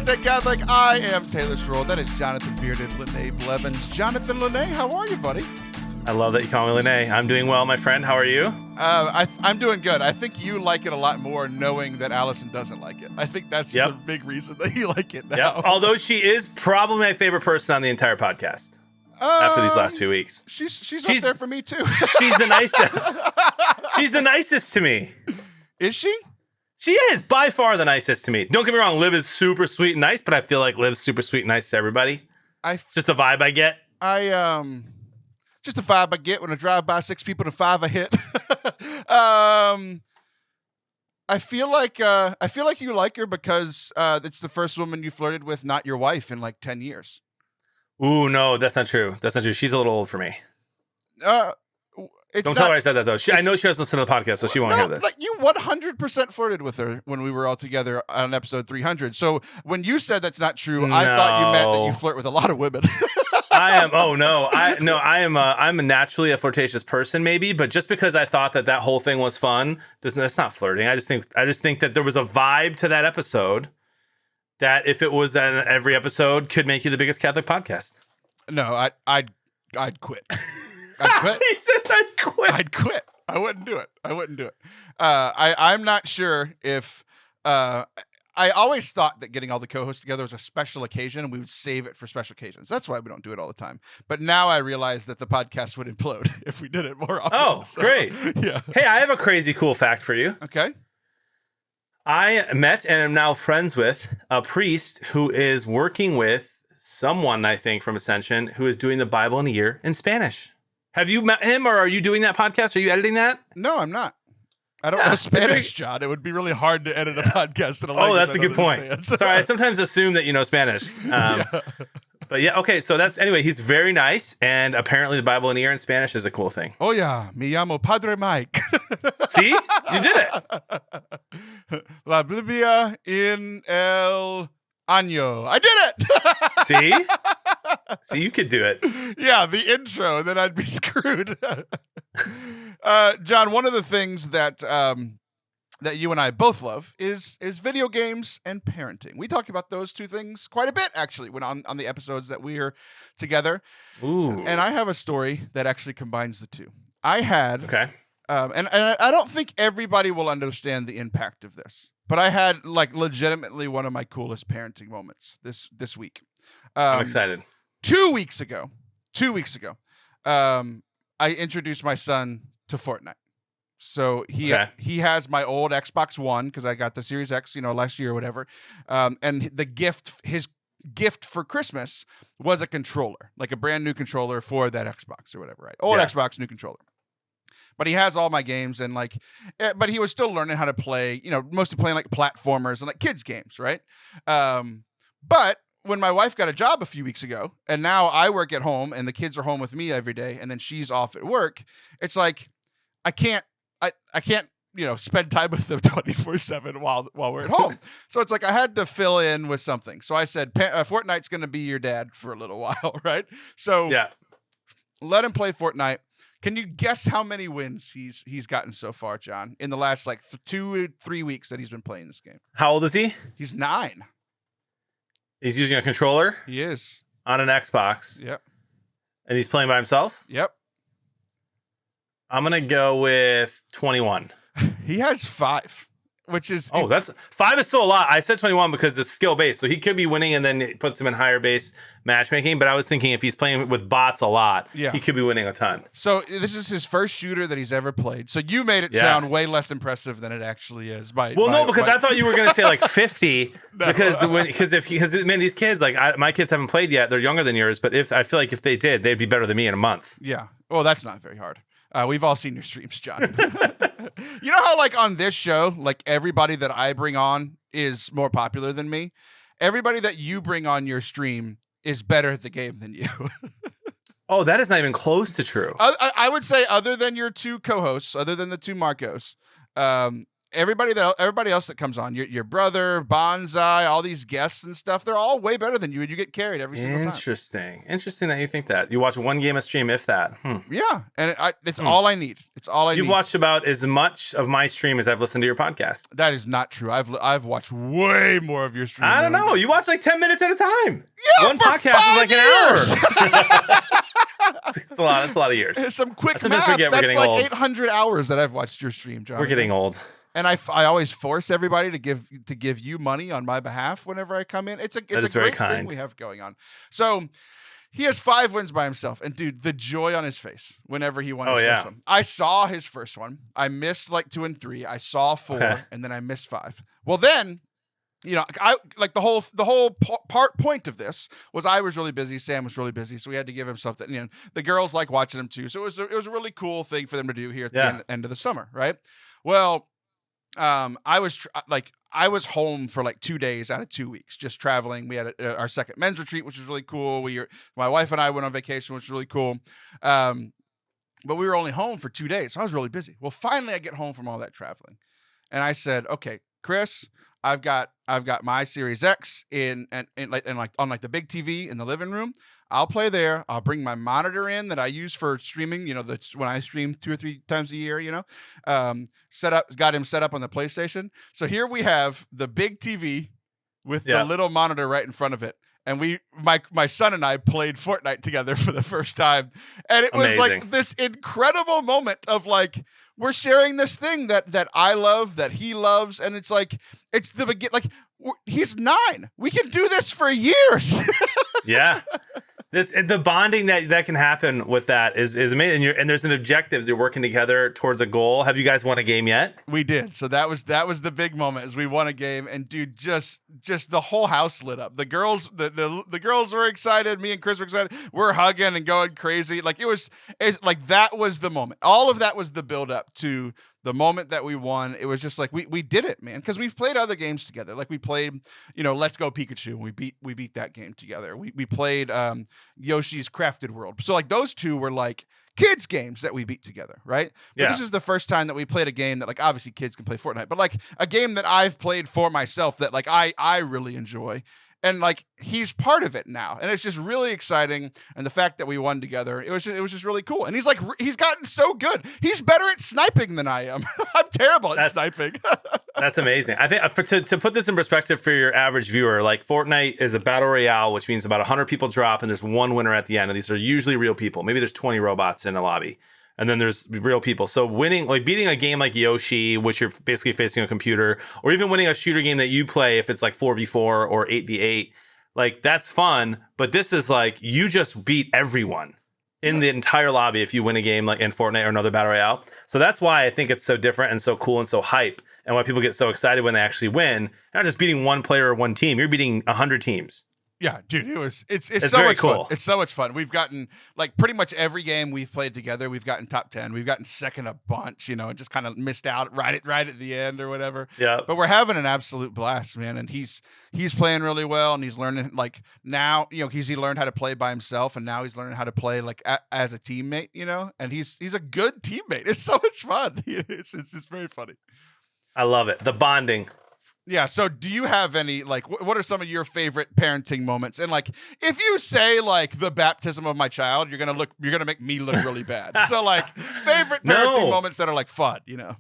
Stay Catholic. I am Taylor Stroll. That is Jonathan Bearded, Lene Blevins. Jonathan Lene, how are you, buddy? I love that you call me Lene. I'm doing well, my friend. How are you? I'm doing good. I think you like it a lot more knowing that Allison doesn't like it. I think that's the big reason that you like it now. Yep. Although she is probably my favorite person on the entire podcast after these last few weeks. She's up there for me, too. She's the nicest. She's the nicest to me. Is she? She is by far the nicest to me. Don't get me wrong. Liv is super sweet and nice, but I feel like Liv's super sweet and nice to everybody. Just the vibe I get. Just the vibe I get when I drive by 6 people to 5 I hit. I feel like you like her because it's the first woman you flirted with, not your wife, in like 10 years. Ooh, no, that's not true. That's not true. She's a little old for me. Don't tell her I said that, though. I know she doesn't listen to the podcast, so she won't hear this. Like you 100% flirted with her when we were all together on episode 300. So when you said that's not true, I thought you meant that you flirt with a lot of women. I am. Oh no, I'm naturally a flirtatious person, maybe, but just because I thought that whole thing was fun, that's not flirting. I just think that there was a vibe to that episode that, if it was in every episode, could make you the biggest Catholic podcast. No, I'd quit. I'd quit. He says I'd quit. I'd quit. I wouldn't do it. I'm not sure if. I always thought that getting all the co-hosts together was a special occasion and we would save it for special occasions. That's why we don't do it all the time. But now I realize that the podcast would implode if we did it more often. Oh, so, great. Yeah. Hey, I have a crazy cool fact for you. Okay. I met and am now friends with a priest who is working with someone, I think, from Ascension, who is doing the Bible in a year in Spanish. Have you met him, or are you doing that podcast? Are you editing that? No, I'm not. I don't know Spanish, John. It would be really hard to edit a podcast in a language. Oh, that's a good point. Sorry, I sometimes assume that you know Spanish. But yeah, okay. So anyway, he's very nice, and apparently the Bible in a year in Spanish is a cool thing. Oh yeah, me llamo Padre Mike. See, you did it. La Biblia en el año. I did it. See, you could do it. Yeah, the intro, and then I'd be screwed. John, one of the things that that you and I both love is video games and parenting. We talk about those two things quite a bit, actually, when on the episodes that we're together. Ooh. And I have a story that actually combines the two. I had, and I don't think everybody will understand the impact of this, but I had like legitimately one of my coolest parenting moments this week. I'm excited. 2 weeks ago, I introduced my son to Fortnite. So he has my old Xbox One because I got the Series X, last year or whatever. And his gift for Christmas was a controller, like a brand new controller for that Xbox or whatever, right? Old Xbox, new controller. But he has all my games and but he was still learning how to play, mostly playing like platformers and like kids games, right? But when my wife got a job a few weeks ago and now I work at home and the kids are home with me every day and then she's off at work, it's like, I can't, spend time with them 24/7 while we're at home. So it's like I had to fill in with something. So I said, Fortnite's going to be your dad for a little while, right? So let him play Fortnite. Can you guess how many wins he's gotten so far, John, in the last 2 or 3 weeks that he's been playing this game? How old is he? He's 9. He's using a controller? He is. On an Xbox? Yep. And he's playing by himself? Yep. I'm going to go with 21. He has 5, which is... Oh, 5 is still a lot. I said 21 because it's skill-based, so he could be winning and then it puts him in higher-base matchmaking, but I was thinking if he's playing with bots a lot, he could be winning a ton. So this is his first shooter that he's ever played, so you made it sound way less impressive than it actually is. No, because I thought you were going to say 50, because these kids, my kids haven't played yet, they're younger than yours, but I feel like if they did, they'd be better than me in a month. Yeah, well, that's not very hard. We've all seen your streams, John. You know how on this show, everybody that I bring on is more popular than me? Everybody that you bring on your stream is better at the game than you. Oh, that is not even close to true. I would say other than your two co-hosts, other than the two Marcos, everybody else that comes on, your brother, Bonsai, all these guests and stuff, they're all way better than you, and you get carried every single time. Interesting that you think that. You watch one game a stream, if that. Yeah, and it's all I need. It's all I need. You've watched about as much of my stream as I've listened to your podcast. That is not true. I've watched way more of your stream. I don't know. You watch like 10 minutes at a time. Yeah, one podcast is like an hour. It's a lot of years. Some quick math. That's like old. 800 hours that I've watched your stream, John. We're getting old. And I always force everybody to give you money on my behalf whenever I come in. It's a great thing we have going on. So he has 5 wins by himself, and dude, the joy on his face whenever he won his first one. I saw his first one. I missed like 2 and 3. I saw 4, and then I missed 5. Well, then, you know, I like the whole point of this was I was really busy. Sam was really busy, so we had to give him something. You know, the girls like watching him too, so it was a really cool thing for them to do here at the end of the summer, right? Well, I was home for like 2 days out of 2 weeks, just traveling. We had our second men's retreat, which was really cool. My wife and I went on vacation, which was really cool. But we were only home for 2 days, so I was really busy. Well, finally, I get home from all that traveling, and I said, "Okay, Chris, I've got my Series X in on the big TV in the living room. I'll play there. I'll bring my monitor in that I use for streaming. You know, that's when I stream 2 or 3 times a year. You know, got him set up on the PlayStation. So here we have the big TV with the little monitor right in front of it. And my son and I played Fortnite together for the first time. And it was like this incredible moment of like, we're sharing this thing that I love, that he loves. And it's like, it's the beginning. Like, he's 9. We can do this for years. Yeah. The bonding that can happen with that is amazing. And there's an objective. You're working together towards a goal. Have you guys won a game yet? We did. So that was the big moment, as we won a game, and dude, just the whole house lit up. The girls, the girls were excited. Me and Chris were excited. We're hugging and going crazy. Like it's like that was the moment. All of that was the build up to the moment that we won. It was just like we did it, man. Because we've played other games together. Like we played, you know, Let's Go Pikachu. And we beat that game together. We played Yoshi's Crafted World. So like those two were like kids games that we beat together, right? But this is the first time that we played a game that, like, obviously kids can play Fortnite, but like a game that I've played for myself that like I really enjoy. And like he's part of it now, and it's just really exciting. And the fact that we won together, it was just really cool. And he's gotten so good. He's better at sniping than I am. I'm terrible at sniping. That's amazing. I think to put this in perspective for your average viewer, like Fortnite is a battle royale, which means about 100 people drop, and there's one winner at the end. And these are usually real people. Maybe there's 20 robots in a lobby. And then there's real people. So beating a game like Yoshi, which you're basically facing a computer, or even winning a shooter game that you play, if it's like 4v4 or 8v8, like that's fun. But this is like, you just beat everyone in the entire lobby if you win a game like in Fortnite or another battle royale. So that's why I think it's so different and so cool and so hype, and why people get so excited when they actually win. Not just beating one player or one team, you're beating 100 teams. Yeah, dude, it's so much cool. fun. It's so much fun. We've gotten, like, pretty much every game we've played together, we've gotten top 10. We've gotten second a bunch, you know, and just kind of missed out right at the end or whatever. Yeah. But we're having an absolute blast, man. And he's playing really well, and he's learning, like, now, you know, he learned how to play by himself, and now he's learning how to play like as a teammate, you know. And he's a good teammate. It's so much fun. It's just very funny. I love it. The bonding. Yeah. So do you have any, like, what are some of your favorite parenting moments? And like, if you say like the baptism of my child, you're going to make me look really bad. So like favorite parenting moments that are like fun, you know?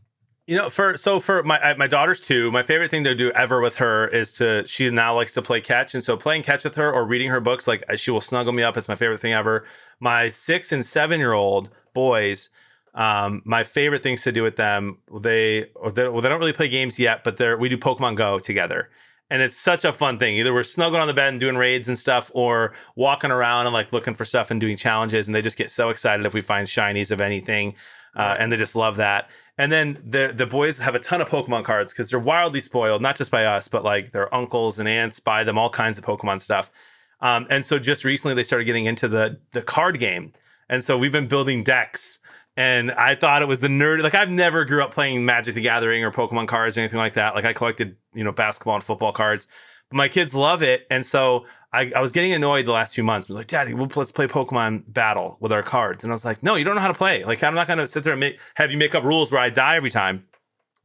You know, for my daughter's 2, my favorite thing to do ever with her is she now likes to play catch. And so playing catch with her or reading her books, like she will snuggle me up. It's my favorite thing ever. My 6 and 7-year-old boys, my favorite things to do with them, they don't really play games yet, but we do Pokemon Go together. And it's such a fun thing. Either we're snuggling on the bed and doing raids and stuff, or walking around and like looking for stuff and doing challenges. And they just get so excited if we find shinies of anything. And they just love that. And then the boys have a ton of Pokemon cards because they're wildly spoiled, not just by us, but like their uncles and aunts buy them all kinds of Pokemon stuff. And so just recently they started getting into the card game. And so we've been building decks. And I thought it was the nerd. Like, I've never grew up playing Magic the Gathering or Pokemon cards or anything like that. Like, I collected, you know, basketball and football cards. But my kids love it. And so I was getting annoyed the last few months. I was like, Daddy, let's play Pokemon Battle with our cards. And I was like, no, you don't know how to play. Like, I'm not going to sit there and have you make up rules where I die every time.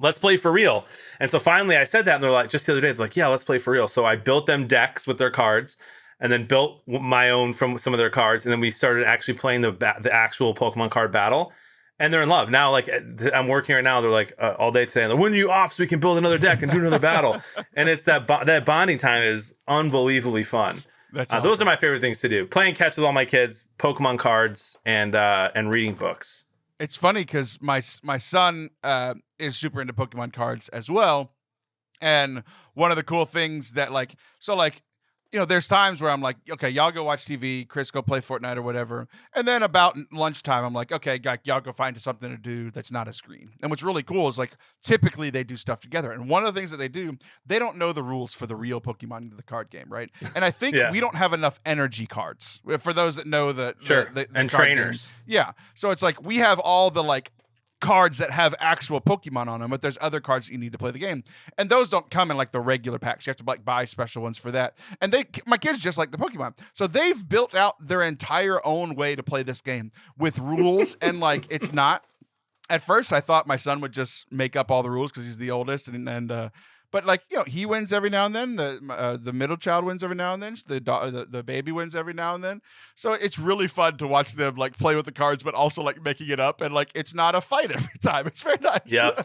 let's play for real. And so finally I said that, and they're like, just the other day, they're like, yeah, let's play for real. So I built them decks with their cards, and then built my own from some of their cards. And then we started actually playing the actual Pokemon card battle. And they're in love. Now, like, I'm working right now. They're like, all day today. Like, when are you off so we can build another deck and do another battle? And it's that bonding time is unbelievably fun. That's awesome. Those are my favorite things to do. Playing catch with all my kids, Pokemon cards, and reading books. It's funny because my son is super into Pokemon cards as well. And one of the cool things that, like, there's times where I'm like, okay, y'all go watch TV, Chris go play Fortnite or whatever. And then about lunchtime, I'm like, okay, y'all go find something to do that's not a screen. And what's really cool is, like, typically they do stuff together. And one of the things that they do, they don't know the rules for the real Pokemon, the card game, right? And I think we don't have enough energy cards for those that know the and trainers. Game. Yeah. So it's like we have all the, like, cards that have actual Pokemon on them, but there's other cards that you need to play the game, and those don't come in like the regular packs. You have to like buy special ones for that. And my kids just like the Pokemon, so they've built out their entire own way to play this game with rules. And like, it's not. At first, I thought my son would just make up all the rules because he's the oldest, but like, he wins every now and then. The middle child wins every now and then. The baby wins every now and then. So it's really fun to watch them like play with the cards, but also like making it up, and like it's not a fight every time. It's very nice. Yeah,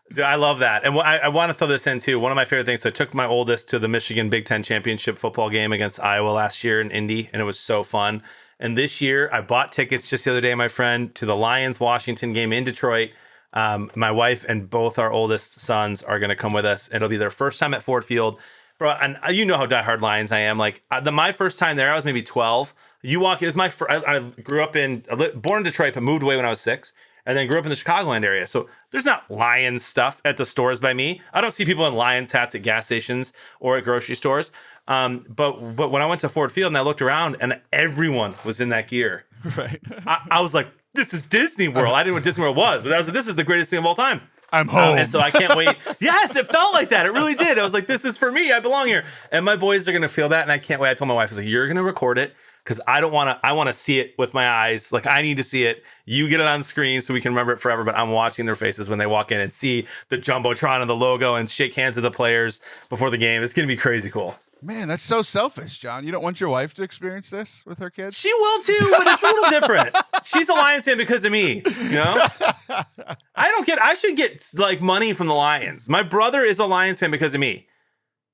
dude, I love that. And I want to throw this in too. One of my favorite things. So I took my oldest to the Michigan Big Ten championship football game against Iowa last year in Indy, and it was so fun. And this year, I bought tickets just the other day, my friend, to the Lions-Washington game in Detroit. My wife and both our oldest sons are going to come with us. It'll be their first time at Ford Field. Bro, and you know how diehard Lions I am. Like, my first time there, I was maybe 12. I grew up born in Detroit, but moved away when I was 6. And then grew up in the Chicagoland area. So there's not Lions stuff at the stores by me. I don't see people in Lions hats at gas stations or at grocery stores. But when I went to Ford Field and I looked around and everyone was in that gear. Right. I was like, this is Disney World. I didn't know what Disney World was, but I was like, this is the greatest thing of all time. I'm home. And so I can't wait. Yes, it felt like that. It really did. I was like, this is for me. I belong here. And my boys are going to feel that. And I can't wait. I told my wife, I was like, you're going to record it because I want to see it with my eyes. Like, I need to see it. You get it on screen so we can remember it forever. But I'm watching their faces when they walk in and see the Jumbotron and the logo and shake hands with the players before the game. It's going to be crazy cool. Man, that's so selfish, John. You don't want your wife to experience this with her kids? She will too, but it's a little different. She's a Lions fan because of me, you know? I should get like money from the Lions. My brother is a Lions fan because of me.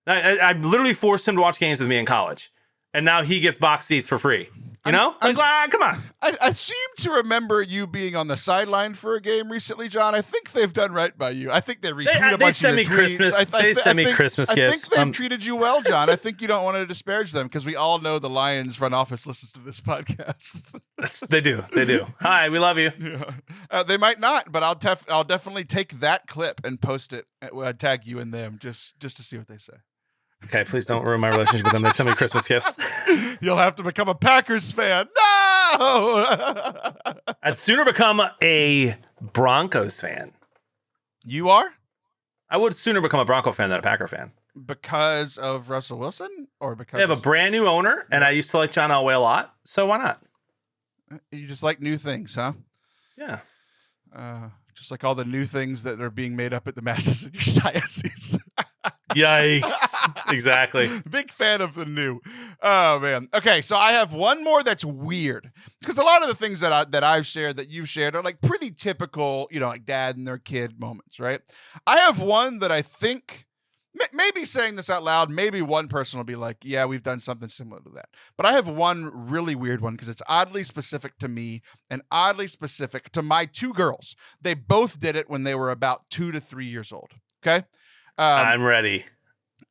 I literally forced him to watch games with me in college. And now he gets box seats for free. You know? Come on. I seem to remember you being on the sideline for a game recently, John. I think they've done right by you. I think they retweet a bunch of your tweets. They send me Christmas gifts. I think they've treated you well, John. I think you don't want to disparage them because we all know the Lions front office listens to this podcast. They do. Hi, we love you. Yeah. They might not, but I'll definitely take that clip and post it, tag you and them just to see what they say. Okay, please don't ruin my relationship with them. They send me Christmas gifts. You'll have to become a Packers fan. No! I'd sooner become a Broncos fan. You are? I would sooner become a Bronco fan than a Packer fan. Because of Russell Wilson? Or because they have a brand new owner, and I used to like John Elway a lot, so why not? You just like new things, huh? Yeah. Just like all the new things that are being made up at the masses in your diocese. Yikes. Exactly. Big fan of the new. Oh, man. Okay, so I have one more that's weird. Because a lot of the things that I've shared, that you've shared, are like pretty typical, like dad and their kid moments, right? I have one that I think, maybe saying this out loud, maybe one person will be like, yeah, we've done something similar to that. But I have one really weird one because it's oddly specific to me and oddly specific to my 2 girls. They both did it when they were about 2 to 3 years old. Okay. I'm ready.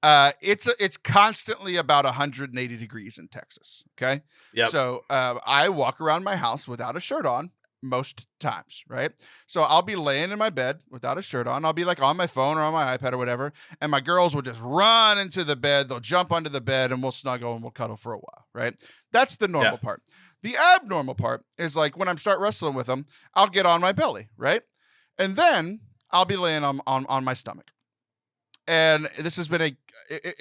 It's constantly about 180 degrees in Texas. Okay. Yep. So I walk around my house without a shirt on most times, right? So I'll be laying in my bed without a shirt on. I'll be like on my phone or on my iPad or whatever, and my girls will just run into the bed. They'll jump under the bed and we'll snuggle and we'll cuddle for a while, right? That's the normal part. The abnormal part is like when I start wrestling with them, I'll get on my belly, right? And then I'll be laying on my stomach. And this has been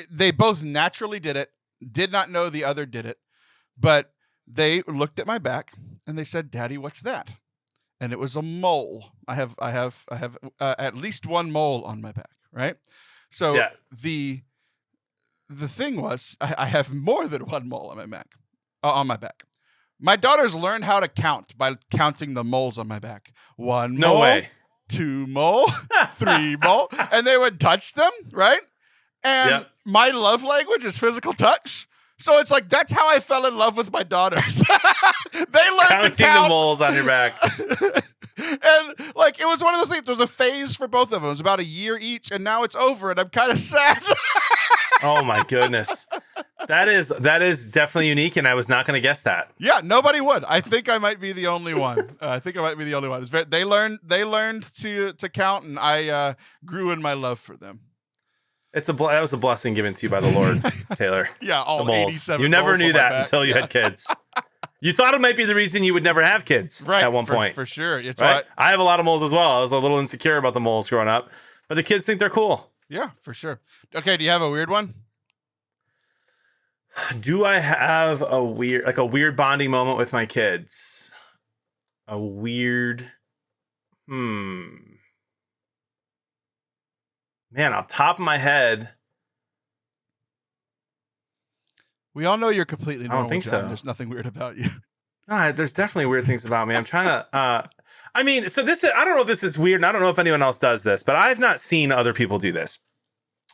they both naturally did it, did not know the other did it, but they looked at my back and they said, "Daddy, what's that?" and it was a mole. I have at least one mole on my back, right? So Yeah. the thing was, I have more than one mole on my back. My daughters learned how to count by counting the moles on my back. One No mole, way. 2 mole, 3 mole, and they would touch them, right? And my love language is physical touch. So it's like, that's how I fell in love with my daughters. They learned counting to count the moles on your back. And like, it was one of those things. There was a phase for both of them. It was about a year each, and now it's over, and I'm kind of sad. Oh my goodness. That is definitely unique, and I was not going to guess that. Yeah, nobody would. I think I might be the only one. They learned to count, and I grew in my love for them. That was a blessing given to you by the Lord, Taylor. Yeah, all 87. You never knew that until you had kids. You thought it might be the reason you would never have kids at one point. For sure. It's right? I have a lot of moles as well. I was a little insecure about the moles growing up, but the kids think they're cool. Yeah, for sure. Okay, do you have a weird one? Do I have a weird bonding moment with my kids? A weird, man, off the top of my head. We all know you're completely normal. I don't think John. so. There's nothing weird about you. No, there's definitely weird things about me. I'm trying to, I don't know if this is weird, and I don't know if anyone else does this, but I've not seen other people do this.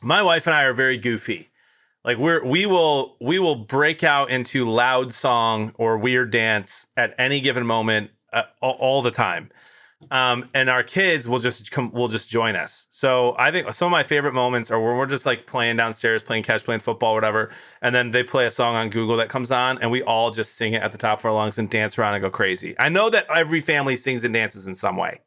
My wife and I are very goofy. Like we will break out into loud song or weird dance at any given moment, all the time. And our kids will just join us. So I think some of my favorite moments are when we're just like playing downstairs, playing catch, playing football, whatever. And then they play a song on Google that comes on, and we all just sing it at the top of our lungs and dance around and go crazy. I know that every family sings and dances in some way,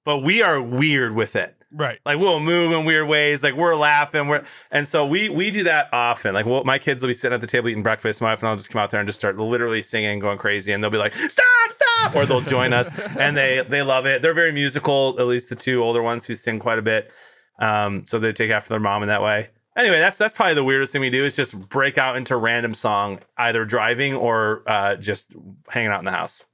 but we are weird with it. Right. Like we'll move in weird ways. Like we're laughing. And so we do that often. Like my kids will be sitting at the table eating breakfast. My wife and I'll just come out there and just start literally singing, going crazy. And they'll be like, stop. Or they'll join us, and they love it. They're very musical, at least the two older ones who sing quite a bit. So they take after their mom in that way. Anyway, that's probably the weirdest thing we do is just break out into random song, either driving or just hanging out in the house.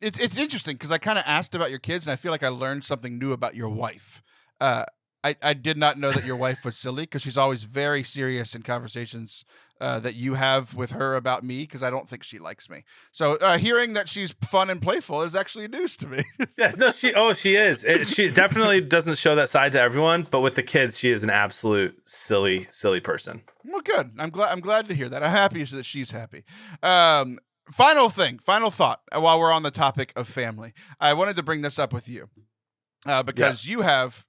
It's interesting because I kind of asked about your kids, and I feel like I learned something new about your wife. I did not know that your wife was silly, because she's always very serious in conversations that you have with her about me, because I don't think she likes me. So hearing that she's fun and playful is actually news to me. Yes, no, she is. She definitely doesn't show that side to everyone, but with the kids, she is an absolute silly person. Well, good. I'm glad to hear that. I'm happy that she's happy. Final thought, while we're on the topic of family. I wanted to bring this up with you because you have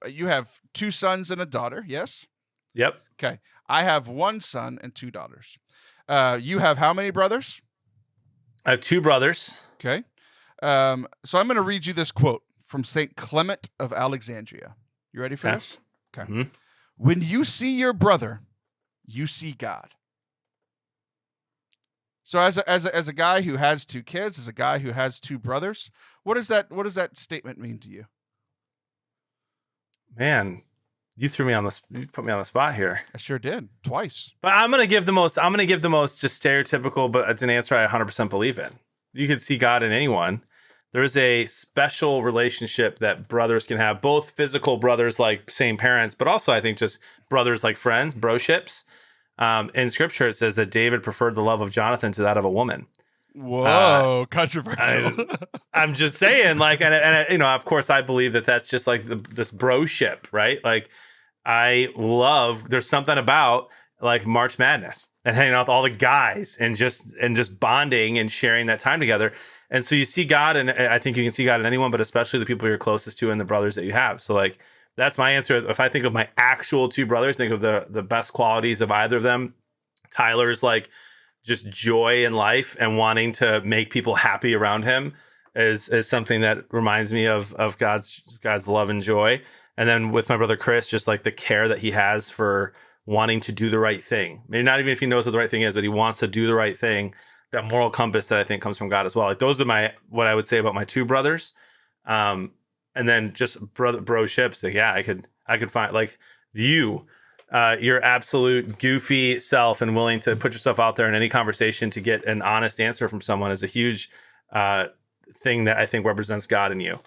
2 sons and a daughter, yes? Yep. Okay. I have 1 son and 2 daughters. You have how many brothers? I have 2 brothers. Okay. So I'm going to read you this quote from St. Clement of Alexandria. You ready for this? Okay. Mm-hmm. When you see your brother, you see God. So as a guy who has 2 kids, as a guy who has 2 brothers, what does that statement mean to you? Man, you put me on the spot here. I sure did, twice. But I'm gonna give the most just stereotypical, but it's an answer I 100% believe in. You can see God in anyone. There's a special relationship that brothers can have, both physical brothers like same parents, but also I think just brothers like friends, broships. In scripture, it says that David preferred the love of Jonathan to that of a woman. Whoa, controversial. I'm just saying, like, and of course, I believe that that's just like this broship, right? Like, there's something about like March Madness and hanging out with all the guys and just bonding and sharing that time together. And so you see God, and I think you can see God in anyone, but especially the people you're closest to and the brothers that you have. So like, that's my answer. If I think of my actual 2 brothers, think of the best qualities of either of them. Tyler's like just joy in life and wanting to make people happy around him is something that reminds me of God's love and joy. And then with my brother Chris, just like the care that he has for wanting to do the right thing. Maybe not even if he knows what the right thing is, but he wants to do the right thing. That moral compass that I think comes from God as well. Like those are what I would say about my 2 brothers. And then just bro ships. Like, yeah, I could find like your absolute goofy self and willing to put yourself out there in any conversation to get an honest answer from someone is a huge thing that I think represents God in you.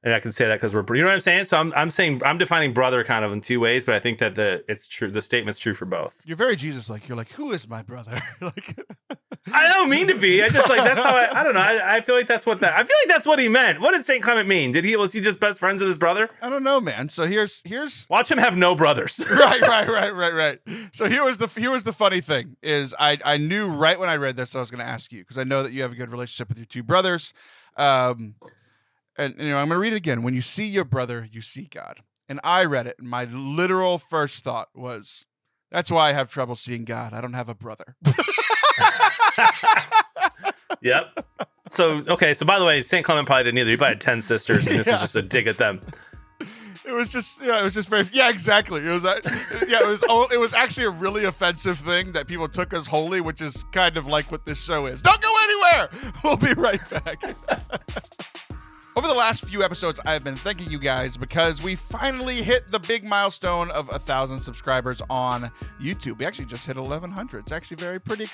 And I can say that because we're, you know what I'm saying? So I'm saying, I'm defining brother kind of in two ways, but I think that it's true. The statement's true for both. You're very Jesus-like. You're like, who is my brother? Like, I don't mean to be. I just like, that's how I don't know. I feel like that's what that's what he meant. What did St. Clement mean? Was he just best friends with his brother? I don't know, man. So here's watch him have no brothers. Right. So here was the funny thing is I knew right when I read this, I was going to ask you, because I know that you have a good relationship with your two brothers. And I'm going to read it again. When you see your brother, you see God. And I read it, and my literal first thought was, that's why I have trouble seeing God. I don't have a brother. Yep. So by the way, St. Clement probably didn't either. He probably had 10 sisters, and this is just a dig at them. It was just very, exactly. It was actually a really offensive thing that people took as holy, which is kind of like what this show is. Don't go anywhere. We'll be right back. Over the last few episodes, I've been thanking you guys because we finally hit the big milestone of 1,000 subscribers on YouTube. We actually just hit 1,100. It's actually very pretty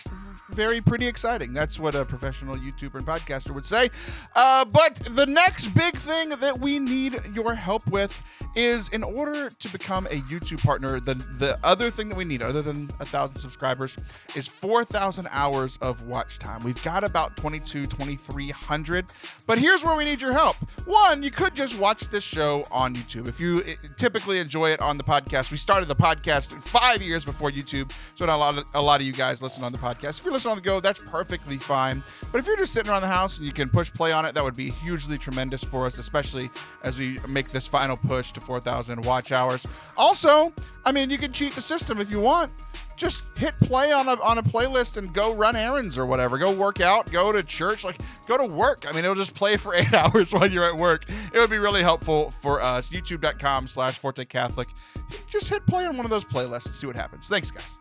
exciting. That's what a professional YouTuber and podcaster would say. But the next big thing that we need your help with is, in order to become a YouTube partner, the other thing that we need, other than 1,000 subscribers, is 4,000 hours of watch time. We've got about 2,300, but here's where we need your help. One, you could just watch this show on YouTube. If you typically enjoy it on the podcast, we started the podcast 5 years before YouTube, so not a lot of you guys listen on the podcast. If you listen on the go, that's perfectly fine. But if you're just sitting around the house and you can push play on it, that would be hugely tremendous for us, especially as we make this final push to 4,000 watch hours. Also, I mean, you can cheat the system if you want. Just hit play on a playlist and go run errands or whatever. Go work out, go to church, go to work. I mean, it'll just play for 8 hours while you're at work. It would be really helpful for us. YouTube.com/Forte Catholic. Just hit play on one of those playlists and see what happens. Thanks, guys.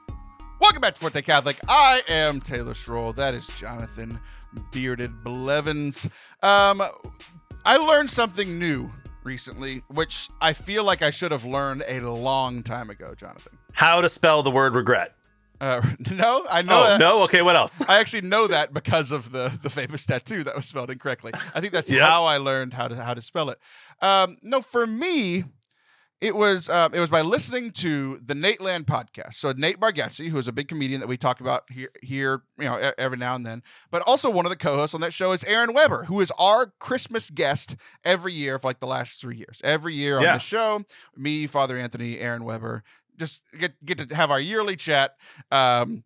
Welcome back to Forte Catholic. I am Taylor Schroll. That is Jonathan Bearded Blevins. I learned something new recently, which I feel like I should have learned a long time ago, Jonathan. How to spell the word regret. No, I know. Oh, no? Okay, what else? I actually know that because of the famous tattoo that was spelled incorrectly. I think that's how I learned how to spell it. No, for me, it was by listening to the Nate Land podcast. So Nate Bargatze, who is a big comedian that we talk about here, every now and then, but also one of the co-hosts on that show is Aaron Weber, who is our Christmas guest every year for like the last 3 years. Every year on the show, me, Father Anthony, Aaron Weber, just get to have our yearly chat. Right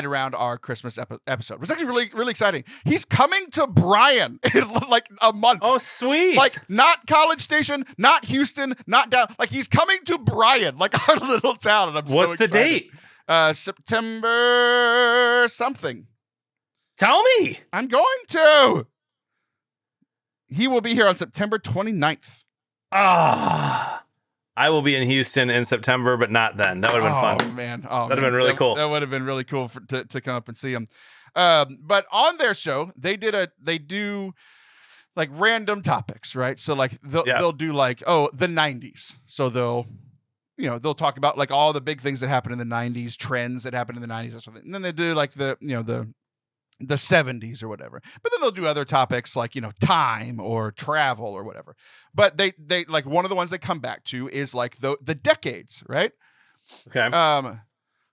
around our Christmas episode. It was actually really, really exciting. He's coming to Bryan in like a month. Oh, sweet. Like not College Station, not Houston, not down. Like he's coming to Bryan, like our little town. And I'm so excited. What's the date? September something. Tell me. I'm going to. He will be here on September 29th. I will be in Houston in September, but not then. That would have been fun. Oh, man. That would have been really cool. That would have been really cool to come up and see him. But on their show, they do like random topics, right? So like they'll do like, the 90s. So they'll talk about like all the big things that happened in the 90s, trends that happened in the 90s, and then they do like the 70s or whatever. But then they'll do other topics like, time or travel or whatever. But they like one of the ones they come back to is like the decades, right? Okay.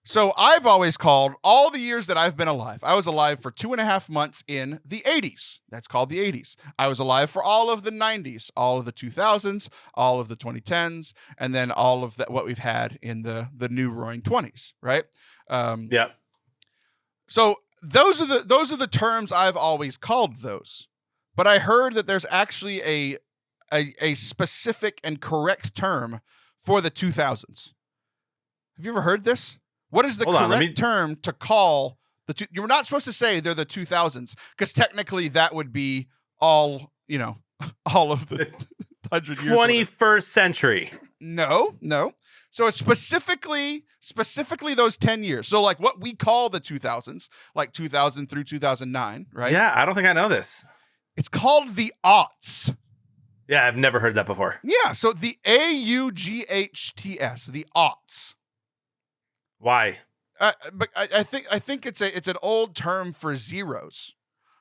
So I've always called all the years that I've been alive. I was alive for 2.5 months in the 80s. That's called the 80s. I was alive for all of the 90s, all of the 2000s, all of the 2010s, and then all of that what we've had in the new roaring 20s, right? So those are the terms I've always called those. But I heard that there's actually a specific and correct term for the 2000s. Have you ever heard this? What is the correct term to call the you're not supposed to say they're the 2000s, because technically that would be all of the 100 years. 21st century. No. So it's specifically those 10 years. So like what we call the 2000s, like 2000 through 2009, right? Yeah, I don't think I know this. It's called the aughts. Yeah, I've never heard that before. Yeah, so the AUGHTS, the aughts. Why? But I think it's an old term for zeros.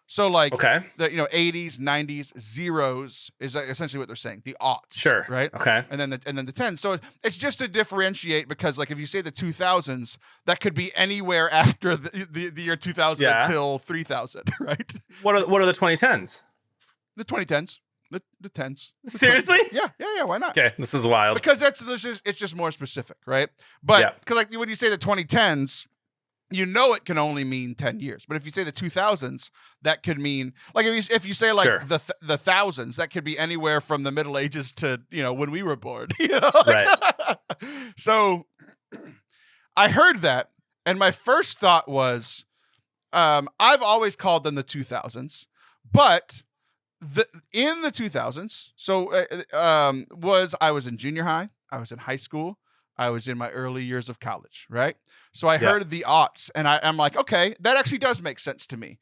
So like Okay. the 80s, 90s, zeros is essentially what they're saying. The aughts. Sure. Right. Okay. And then the 10s. So it's just to differentiate, because like if you say the 2000s, that could be anywhere after the year 2000 until 3000. Right. What are the 2010s? The 2010s. The tens. Seriously? Yeah. Why not? Okay, this is wild. Because it's just more specific, right? But because like when you say the 2010s, it can only mean 10 years. But if you say the 2000s, that could mean like if you say like the thousands, that could be anywhere from the Middle Ages to when we were born. Right. So I heard that, and my first thought was, I've always called them the 2000s, but in the 2000s, so I was in junior high, I was in high school, I was in my early years of college, right? So I heard the aughts, and I'm like, okay, that actually does make sense to me.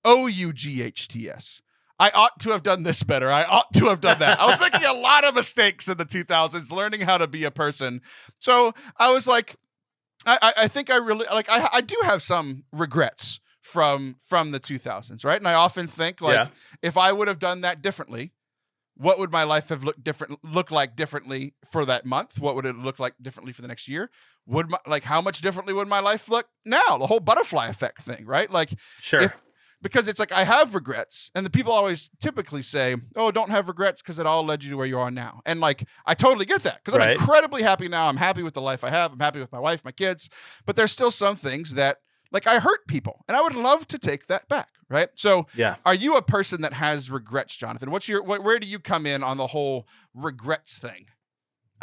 OUGHTS. I ought to have done this better. I ought to have done that. I was making a lot of mistakes in the 2000s, learning how to be a person. So I was like, I think I really like. I do have some regrets from the 2000s, right? And I often think like, if I would have done that differently, what would my life have looked like differently for that month? What would it look like differently for the next year? How much differently would my life look now? The whole butterfly effect thing, right? Like, sure. Because it's like I have regrets, and the people always typically say, "Oh, don't have regrets because it all led you to where you are now." And like, I totally get that, because I'm incredibly happy now. I'm happy with the life I have. I'm happy with my wife, my kids, but there's still some things that like I hurt people, and I would love to take that back, right? So, are you a person that has regrets, Jonathan? Where do you come in on the whole regrets thing?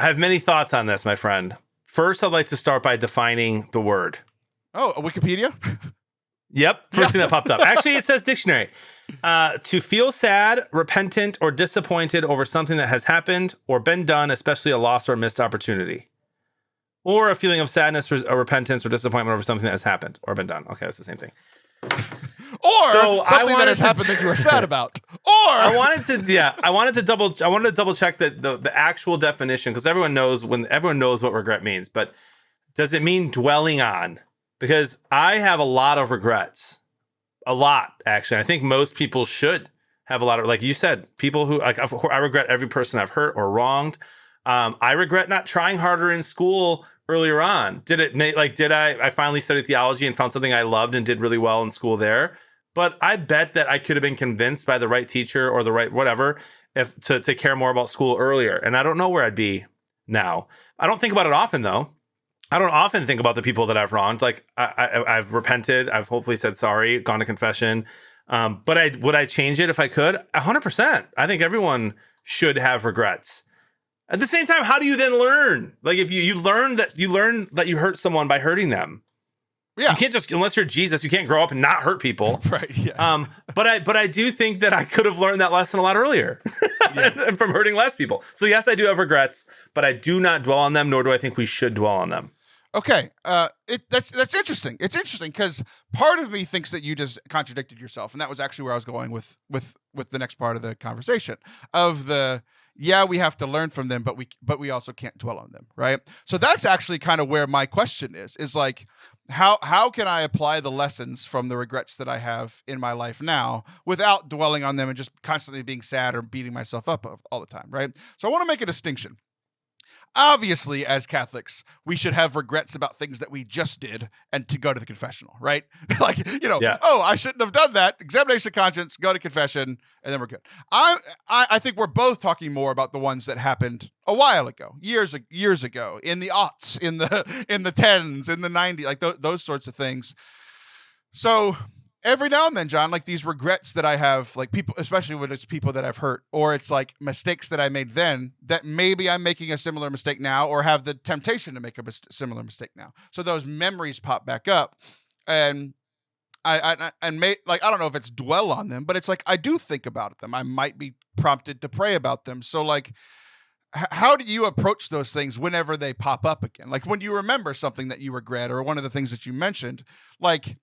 I have many thoughts on this, my friend. First, I'd like to start by defining the word. Oh, Wikipedia? Yep, first thing that popped up. Actually, it says dictionary. To feel sad, repentant, or disappointed over something that has happened or been done, especially a loss or a missed opportunity. Or a feeling of sadness or repentance or disappointment over something that has happened or been done. Okay, that's the same thing. Or something that has happened that you were sad about. Or I wanted to double check the actual definition, because everyone knows what regret means, but does it mean dwelling on? Because I have a lot of regrets. A lot, actually. I think most people should have a lot of, like you said, people who, like, I regret every person I've hurt or wronged. I regret not trying harder in school earlier on. I finally studied theology and found something I loved and did really well in school there. But I bet that I could have been convinced by the right teacher or the right whatever to care more about school earlier. And I don't know where I'd be now. I don't think about it often, though. I don't often think about the people that I've wronged. Like I've repented. I've hopefully said sorry, gone to confession. But would I change it if I could? 100%. I think everyone should have regrets. At the same time, how do you then learn? Like if you learn that you hurt someone by hurting them. Yeah. You can't just, unless you're Jesus, you can't grow up and not hurt people. Right. Yeah. But I do think that I could have learned that lesson a lot earlier from hurting less people. So yes, I do have regrets, but I do not dwell on them, nor do I think we should dwell on them. Okay. That's interesting. It's interesting because part of me thinks that you just contradicted yourself. And that was actually where I was going with the next part of the conversation of we have to learn from them, but we also can't dwell on them. Right. So that's actually kind of where my question is like, how can I apply the lessons from the regrets that I have in my life now without dwelling on them and just constantly being sad or beating myself up all the time. Right. So I want to make a distinction. Obviously, as Catholics, we should have regrets about things that we just did and to go to the confessional, right? Oh, I shouldn't have done that. Examination of conscience, go to confession, and then we're good. I think we're both talking more about the ones that happened a while ago, years ago, in the aughts, in the tens, in the 90s, like those sorts of things. So every now and then, John, like these regrets that I have, like people, especially when it's people that I've hurt, or it's like mistakes that I made then that maybe I'm making a similar mistake now, or have the temptation to make a similar mistake now. So those memories pop back up, and I don't know if it's dwell on them, but it's like I do think about them. I might be prompted to pray about them. So like, how do you approach those things whenever they pop up again? Like when you remember something that you regret, or one of the things that you mentioned, like,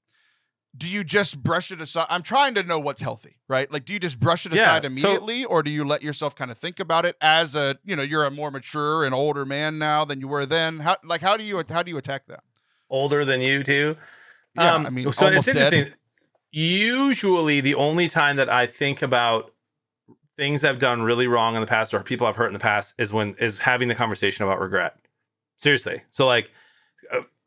do you just brush it aside? I'm trying to know what's healthy, right? Like, do you just brush it aside immediately, or do you let yourself kind of think about it as you're a more mature and older man now than you were then? How do you attack that? Older than you too? Yeah, so it's interesting. Usually the only time that I think about things I've done really wrong in the past or people I've hurt in the past is having the conversation about regret. Seriously. So like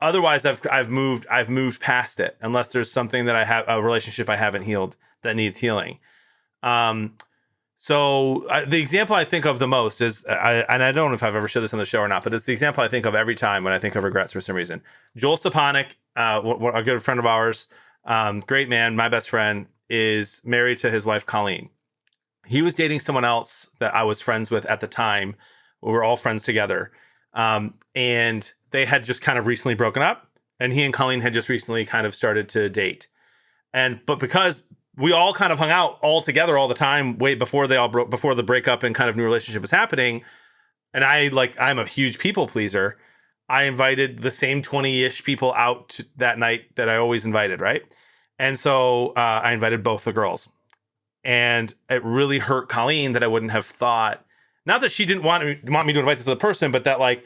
otherwise I've moved past it unless there's something that I have a relationship I haven't healed that needs healing. So the example I think of the most is, and I don't know if I've ever shared this on the show or not, but it's the example I think of every time when I think of regrets for some reason. Joel Stepanek, a good friend of ours, great man, my best friend, is married to his wife, Colleen. He was dating someone else that I was friends with at the time. We were all friends together. And they had just kind of recently broken up, and he and Colleen had just recently kind of started to date. But because we all kind of hung out all together all the time, way before before the breakup and kind of new relationship was happening. And I'm a huge people pleaser. I invited the same 20-ish people out that night that I always invited. Right. And so, I invited both the girls, and it really hurt Colleen that I wouldn't have thought, not that she didn't want me to invite this other person, but that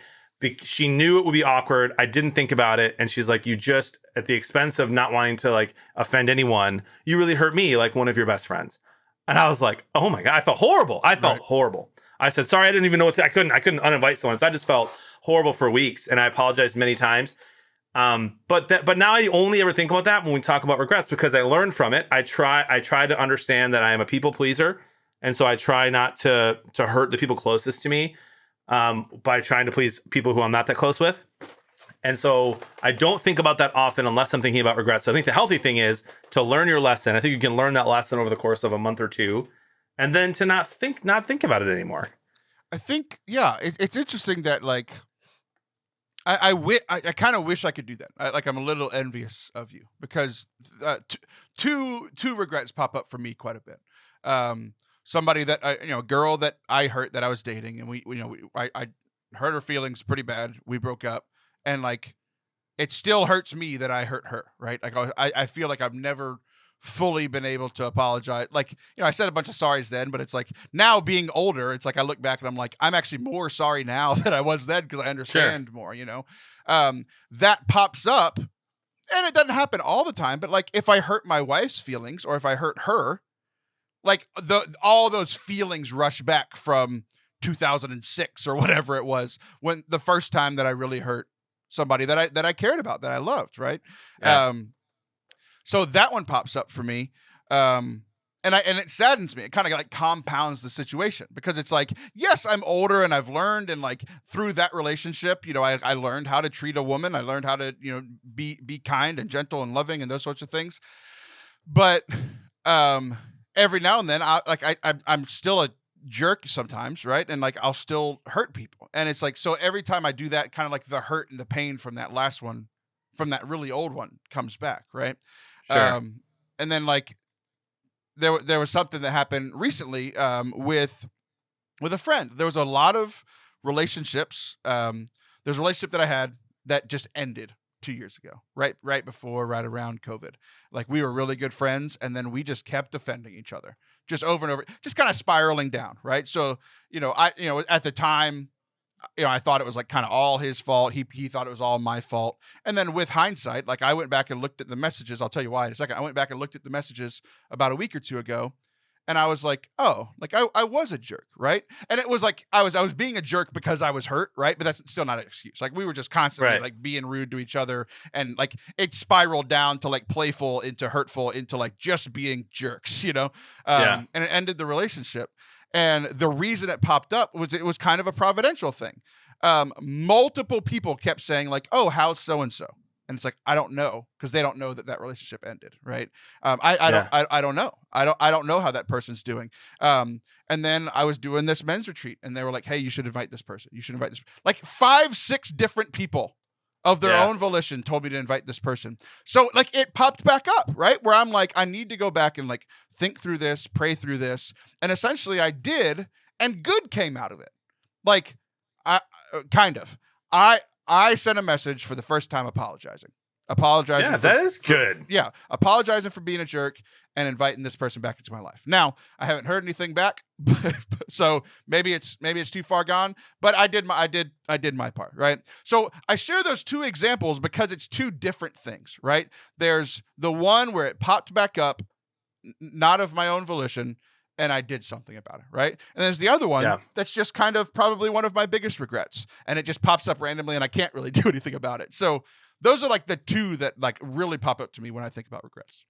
she knew it would be awkward. I didn't think about it. And she's like, you just, at the expense of not wanting to offend anyone, you really hurt me, like one of your best friends. And I was like, oh my God, I felt horrible. Horrible. I said, sorry, I didn't even know I couldn't uninvite someone. So I just felt horrible for weeks. And I apologized many times. But now I only ever think about that when we talk about regrets, because I learned from it. I try to understand that I am a people pleaser. And so I try not to hurt the people closest to me, by trying to please people who I'm not that close with. And so I don't think about that often unless I'm thinking about regrets. So I think the healthy thing is to learn your lesson. I think you can learn that lesson over the course of a month or two, and then to not think about it anymore. I think, yeah, it's interesting that I kind of wish I could do that. I'm a little envious of you, because two regrets pop up for me quite a bit. Somebody that a girl that I hurt that I was dating, and I hurt her feelings pretty bad. We broke up, and it still hurts me that I hurt her. Right? I feel like I've never fully been able to apologize. I said a bunch of sorries then, but it's now being older, it's I look back and I'm like, I'm actually more sorry now than I was then, because I understand more. That pops up, and it doesn't happen all the time. But if I hurt my wife's feelings, or if I hurt her, all those feelings rush back from 2006 or whatever it was, when the first time that I really hurt somebody that I cared about, that I loved. Right. Yeah. So that one pops up for me. And it saddens me. It kind of compounds the situation, because it's yes, I'm older and I've learned, and through that relationship, I learned how to treat a woman. I learned how to, be kind and gentle and loving and those sorts of things. But, every now and then I'm still a jerk sometimes. Right. And I'll still hurt people. And it's so every time I do that, kind of the hurt and the pain from that last one, from that really old one, comes back. Right. Sure. And then there was something that happened recently, with a friend. There was a lot of relationships. There's a relationship that I had that just ended 2 years ago, right around COVID. We were really good friends, and then we just kept offending each other, just over and over, just kind of spiraling down. Right. So, at the time, I thought it was kind of all his fault. He thought it was all my fault. And then with hindsight, I went back and looked at the messages. I'll tell you why in a second. I went back and looked at the messages about a week or two ago, and I was oh, I was a jerk. Right. And it was I was being a jerk because I was hurt. Right. But that's still not an excuse. We were just constantly being rude to each other, and it spiraled down to playful into hurtful into just being jerks, And it ended the relationship. And the reason it popped up was it was kind of a providential thing. Multiple people kept saying oh, how's so-and-so? And it's I don't know, because they don't know that relationship ended. Right. I don't know. I don't know how that person's doing. And then I was doing this men's retreat, and they were hey, you should invite this person. You should invite this. 5-6 different people of their own volition told me to invite this person. So it popped back up, right? Where I'm I need to go back and think through this, pray through this. And essentially I did, and good came out of it. I sent a message for the first time apologizing. apologizing. Yeah, that is good. Yeah, apologizing for being a jerk and inviting this person back into my life. Now, I haven't heard anything back, so maybe it's too far gone. But I did my part, right? So I share those two examples because it's two different things, right? There's the one where it popped back up, not of my own volition, and I did something about it, right? And there's the other one that's just kind of probably one of my biggest regrets, and it just pops up randomly, and I can't really do anything about it. So those are like the two that like really pop up to me when I think about regrets.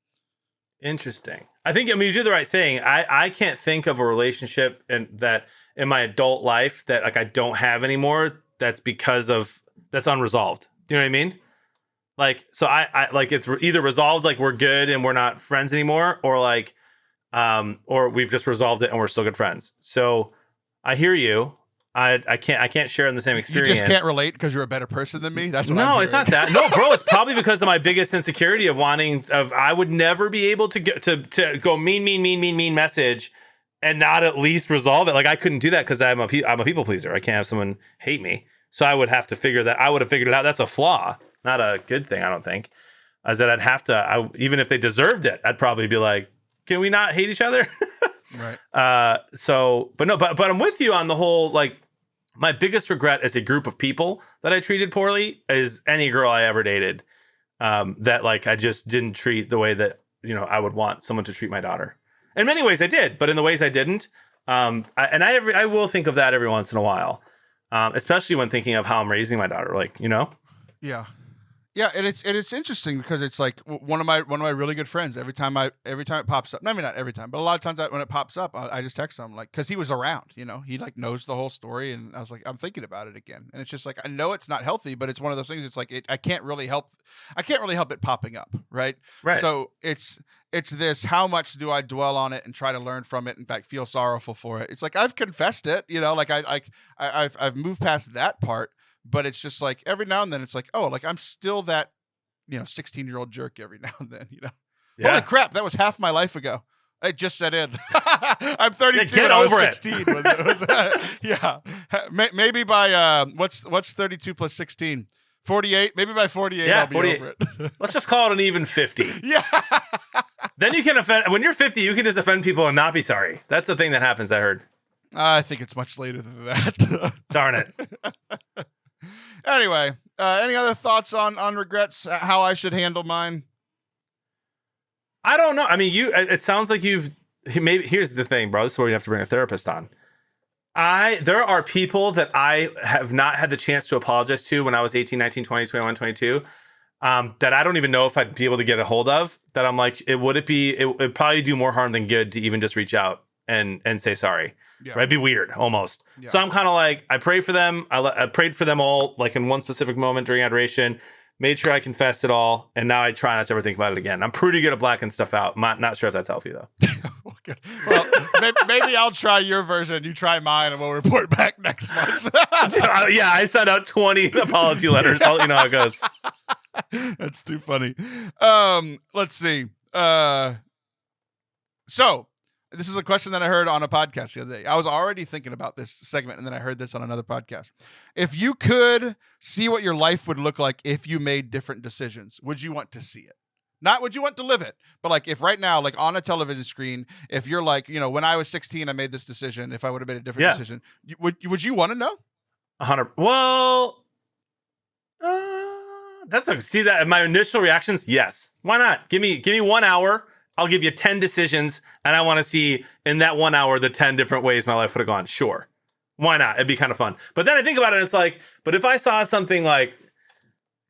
Interesting. I think, I mean, you do the right thing. I can't think of a relationship that in my adult life that like I don't have anymore. That's because of that's unresolved. Do you know what I mean? Like, so I like it's either resolved, like we're good and we're not friends anymore, or like, or we've just resolved it and we're still good friends. So I hear you. I can't share in the same experience. You just can't relate because you're a better person than me. That's what no, it's not that. No, bro, it's probably because of my biggest insecurity of I would never be able to get to go mean message and not at least resolve it. Like I couldn't do that because I'm a people pleaser. I can't have someone hate me. So I would have to figure that. I would have figured it out. That's a flaw, not a good thing. I don't think. Is that I'd have to. Even if they deserved it, I'd probably be like, can we not hate each other? Right. So, but I'm with you on the whole, like, my biggest regret as a group of people that I treated poorly is any girl I ever dated, that like, I just didn't treat the way that, you know, I would want someone to treat my daughter. In many ways I did, but in the ways I didn't. I will think of that every once in a while, especially when thinking of how I'm raising my daughter, like, you know? Yeah. Yeah, and it's interesting because it's like one of my really good friends. Every time it pops up, I mean not every time, but a lot of times when it pops up, I just text him like because he was around, you know, he like knows the whole story, and I was like, I'm thinking about it again, and it's just like I know it's not healthy, but it's one of those things. It's like I can't really help it popping up, right? Right. So it's this: how much do I dwell on it and try to learn from it? In fact, feel sorrowful for it. It's like I've confessed it, you know, like I've moved past that part. But it's just like every now and then it's like, oh, like I'm still that, you know, 16-year-old jerk every now and then, you know. Yeah. Holy crap, that was half my life ago. I just set in. I'm 32 yeah, and I was 16. When it was, yeah. Maybe by, what's 32 plus 16? 48? Maybe by 48 I'll be 48. Over it. Let's just call it an even 50. Yeah. Then you can offend, when you're 50, you can just offend people and not be sorry. That's the thing that happens, I heard. I think it's much later than that. Darn it. Anyway, any other thoughts on regrets? How I should handle mine? I don't know. I mean, it sounds like maybe. Here's the thing, bro. This is where you have to bring a therapist on. There are people that I have not had the chance to apologize to when I was 18, 19, 20, 21, 22. That I don't even know if I'd be able to get a hold of. That I'm like, it would probably do more harm than good to even just reach out and say sorry. Yeah. Right? It'd be weird almost. Yeah. So I'm kind of like, I pray for them. I prayed for them all, like in one specific moment during adoration, made sure I confessed it all. And now I try not to ever think about it again. I'm pretty good at blacking stuff out. Not sure if that's healthy though. Okay. Well, maybe I'll try your version. You try mine and we'll report back next month. Yeah. I sent out 20 apology letters. I'll let you know how it goes. That's too funny. Let's see. So this is a question that I heard on a podcast the other day. I was already thinking about this segment, and then I heard this on another podcast. If you could see what your life would look like if you made different decisions, would you want to see it? Not would you want to live it, but like if right now, like on a television screen, if you're like, you know, when I was 16, I made this decision. If I would have made a different decision, would you want to know? 100. Well, see that my initial reactions. Yes. Why not? Give me 1 hour. I'll give you 10 decisions, and I want to see in that 1 hour the 10 different ways my life would have gone. Sure. Why not? It'd be kind of fun. But then I think about it, and it's like, but if I saw something like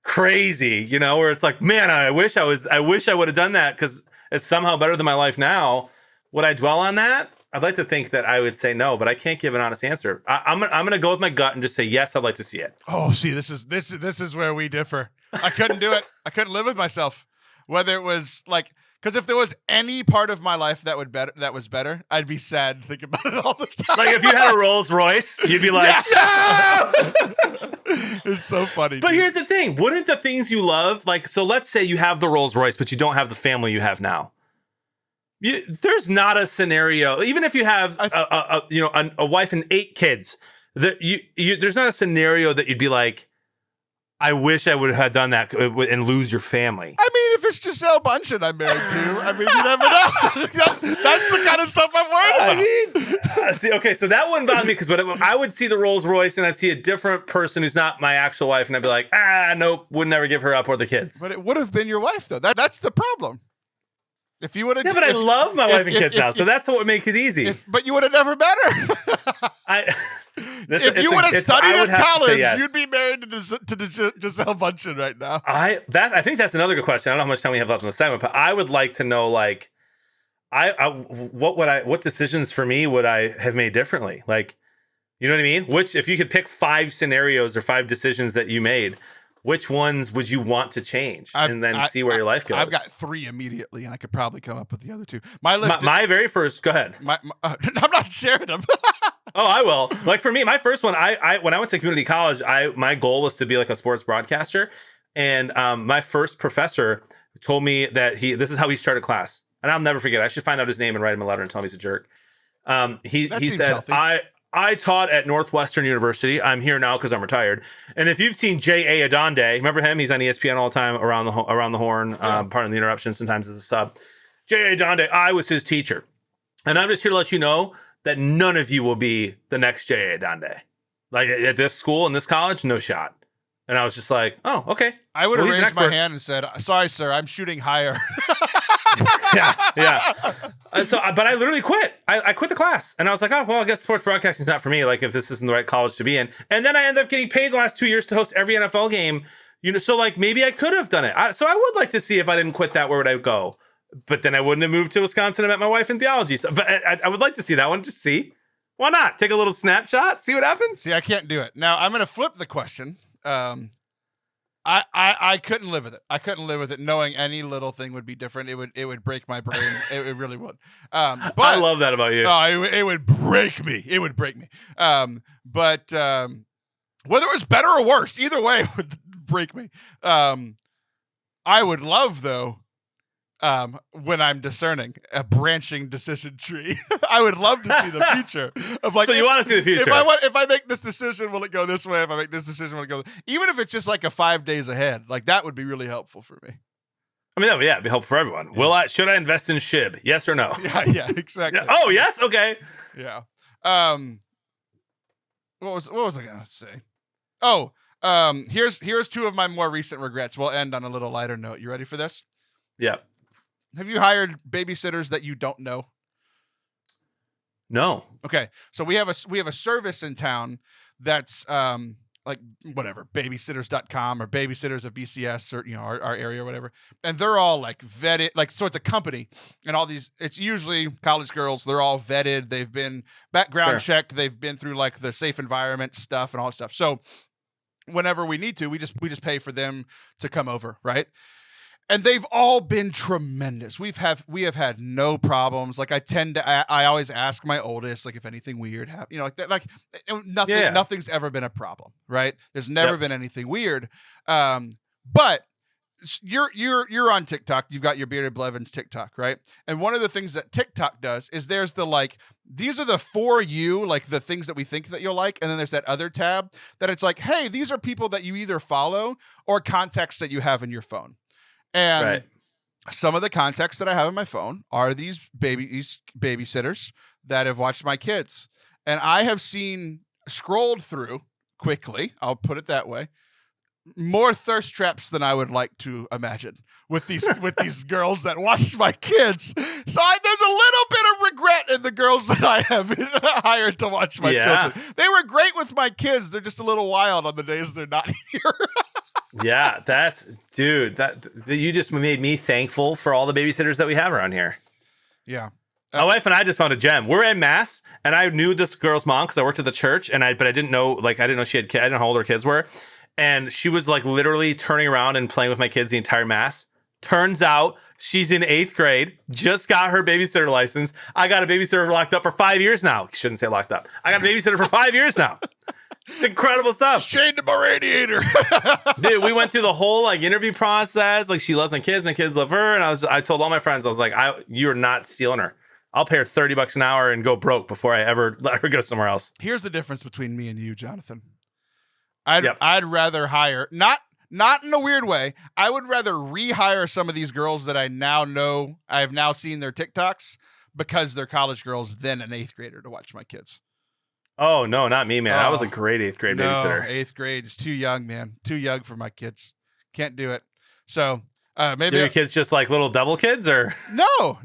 crazy, you know, where it's like, man, I wish I would have done that because it's somehow better than my life now. Would I dwell on that? I'd like to think that I would say no, but I can't give an honest answer. I'm gonna go with my gut and just say yes. I'd like to see it. Oh, see, this is where we differ. I couldn't do it. I couldn't live with myself. Whether it was like. Because if there was any part of my life that was better, I'd be sad thinking about it all the time. Like if you had a Rolls Royce, you'd be like, no! It's so funny. But here's the thing. Wouldn't the things you love, like, so let's say you have the Rolls Royce, but you don't have the family you have now. There's not a scenario, even if you have a wife and 8 kids, there's not a scenario that you'd be like, I wish I would have done that and lose your family. I mean, if it's Giselle Bundchen I'm married to, I mean, you never know. That's the kind of stuff I'm worried about. I mean, see, okay, so that wouldn't bother me because I would see the Rolls Royce and I'd see a different person who's not my actual wife, and I'd be like, nope, would never give her up or the kids. But it would have been your wife, though. That's the problem. If you would have, I love my wife and kids now, so that's what would make it easy. But you would have never met her. If you would have studied in college, you'd be married to Giselle Bundchen right now. I think that's another good question. I don't know how much time we have left in the segment, but I would like to know, like, what decisions for me would I have made differently? Like, you know what I mean? If you could pick 5 scenarios or 5 decisions that you made, which ones would you want to change and then see where your life goes? I've got 3 immediately, and I could probably come up with the other 2. My list. My very first. Go ahead. I'm not sharing them. Oh, I will. Like for me, my first one. When I went to community college, my goal was to be like a sports broadcaster, and my first professor told me that this is how he started class, and I'll never forget. I should find out his name and write him a letter and tell him he's a jerk. He said, healthy. I taught at Northwestern University. I'm here now because I'm retired. And if you've seen J.A. Adonde, remember him? He's on ESPN all the time, around the horn, part of the interruption, sometimes as a sub. J.A. Adonde, I was his teacher. And I'm just here to let you know that none of you will be the next J.A. Adonde. Like at this school, in this college, no shot. And I was just like, oh, okay. I would have raised my hand and said, sorry, sir, I'm shooting higher. yeah. But I literally quit. I quit the class, and I was like, oh, well, I guess sports broadcasting is not for me. Like, if this isn't the right college to be in. And then I ended up getting paid the last 2 years to host every NFL game. So like maybe I could have done it. So I would like to see, if I didn't quit that, where would I go? But then I wouldn't have moved to Wisconsin and met my wife in theology. So, but I would like to see that one. Just see. Why not? Take a little snapshot, see what happens. See, I can't do it. Now I'm going to flip the question. I couldn't live with it. I couldn't live with it knowing any little thing would be different. It would break my brain. It really would. But I love that about you. It would break me. It would break me. But whether it was better or worse, either way, it would break me. I would love, though, when I'm discerning a branching decision tree. I would love to see the future of like. So you want to see the future? If I make this decision, will it go this way? If I make this decision, will it go? Even if it's just like a 5 days ahead, like that would be really helpful for me. I mean, it'd be helpful for everyone. Yeah. Should I invest in SHIB? Yes or no? Yeah, exactly. Yeah. Oh, yes. Okay. Yeah. What was I gonna say? Oh, here's 2 of my more recent regrets. We'll end on a little lighter note. You ready for this? Yeah. Have you hired babysitters that you don't know? No. Okay. So we have a service in town that's like whatever, babysitters.com or babysitters of BCS or our area or whatever. And they're all like vetted, like, so it's a company, and all these, it's usually college girls. They're all vetted. They've been background checked. They've been through like the safe environment stuff and all that stuff. So whenever we need to, we just pay for them to come over. Right. And they've all been tremendous. We have had no problems. Like I always ask my oldest, like if anything weird happened, like that, like nothing's ever been a problem, right? There's never been anything weird. But you're on TikTok. You've got your Bearded Blevins TikTok, right? And one of the things that TikTok does is there's the like, these are the for you, like the things that we think that you'll like. And then there's that other tab that it's like, hey, these are people that you either follow or contacts that you have in your phone. And some of the contacts that I have on my phone are these babysitters that have watched my kids. And I have scrolled through quickly, I'll put it that way, more thirst traps than I would like to imagine with these girls that watch my kids. So there's a little bit of regret in the girls that I have hired to watch my children. They were great with my kids. They're just a little wild on the days they're not here. Yeah, you just made me thankful for all the babysitters that we have around here. Yeah. My wife and I just found a gem. We're in Mass, and I knew this girl's mom because I worked at the church, but I didn't know she had kids. I didn't know how old her kids were. And she was like literally turning around and playing with my kids the entire Mass. Turns out she's in 8th grade, just got her babysitter license. I got a babysitter locked up for 5 years now. Shouldn't say locked up. I got a babysitter for 5 years now. It's incredible stuff. Chained to my radiator. Dude, we went through the whole like interview process. Like, she loves my kids and the kids love her. And I told all my friends, I was like, you're not stealing her. I'll pay her $30 an hour and go broke before I ever let her go somewhere else. Here's the difference between me and you, Jonathan. I'd rather hire, not not in a weird way. I would rather rehire some of these girls that I now know, I've now seen their TikToks because they're college girls than an 8th grader to watch my kids. Oh, no, not me, man. I was a great 8th grade babysitter. 8th grade is too young, man. Too young for my kids. Can't do it. So maybe your kids just like little devil kids, or no.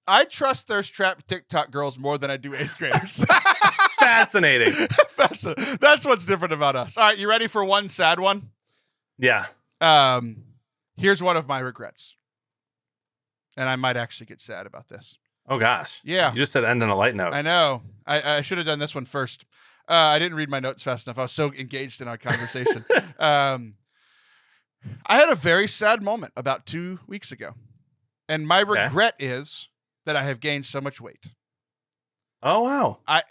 I trust their strapped TikTok girls more than I do 8th graders. Fascinating. That's what's different about us. All right, you ready for one sad one? Yeah. Here's one of my regrets, and I might actually get sad about this. Oh gosh. Yeah. You just said end on a light note. I know. I should have done this one first. I didn't read my notes fast enough. I was so engaged in our conversation. I had a very sad moment about 2 weeks ago, and my regret is that I have gained so much weight. Oh wow! I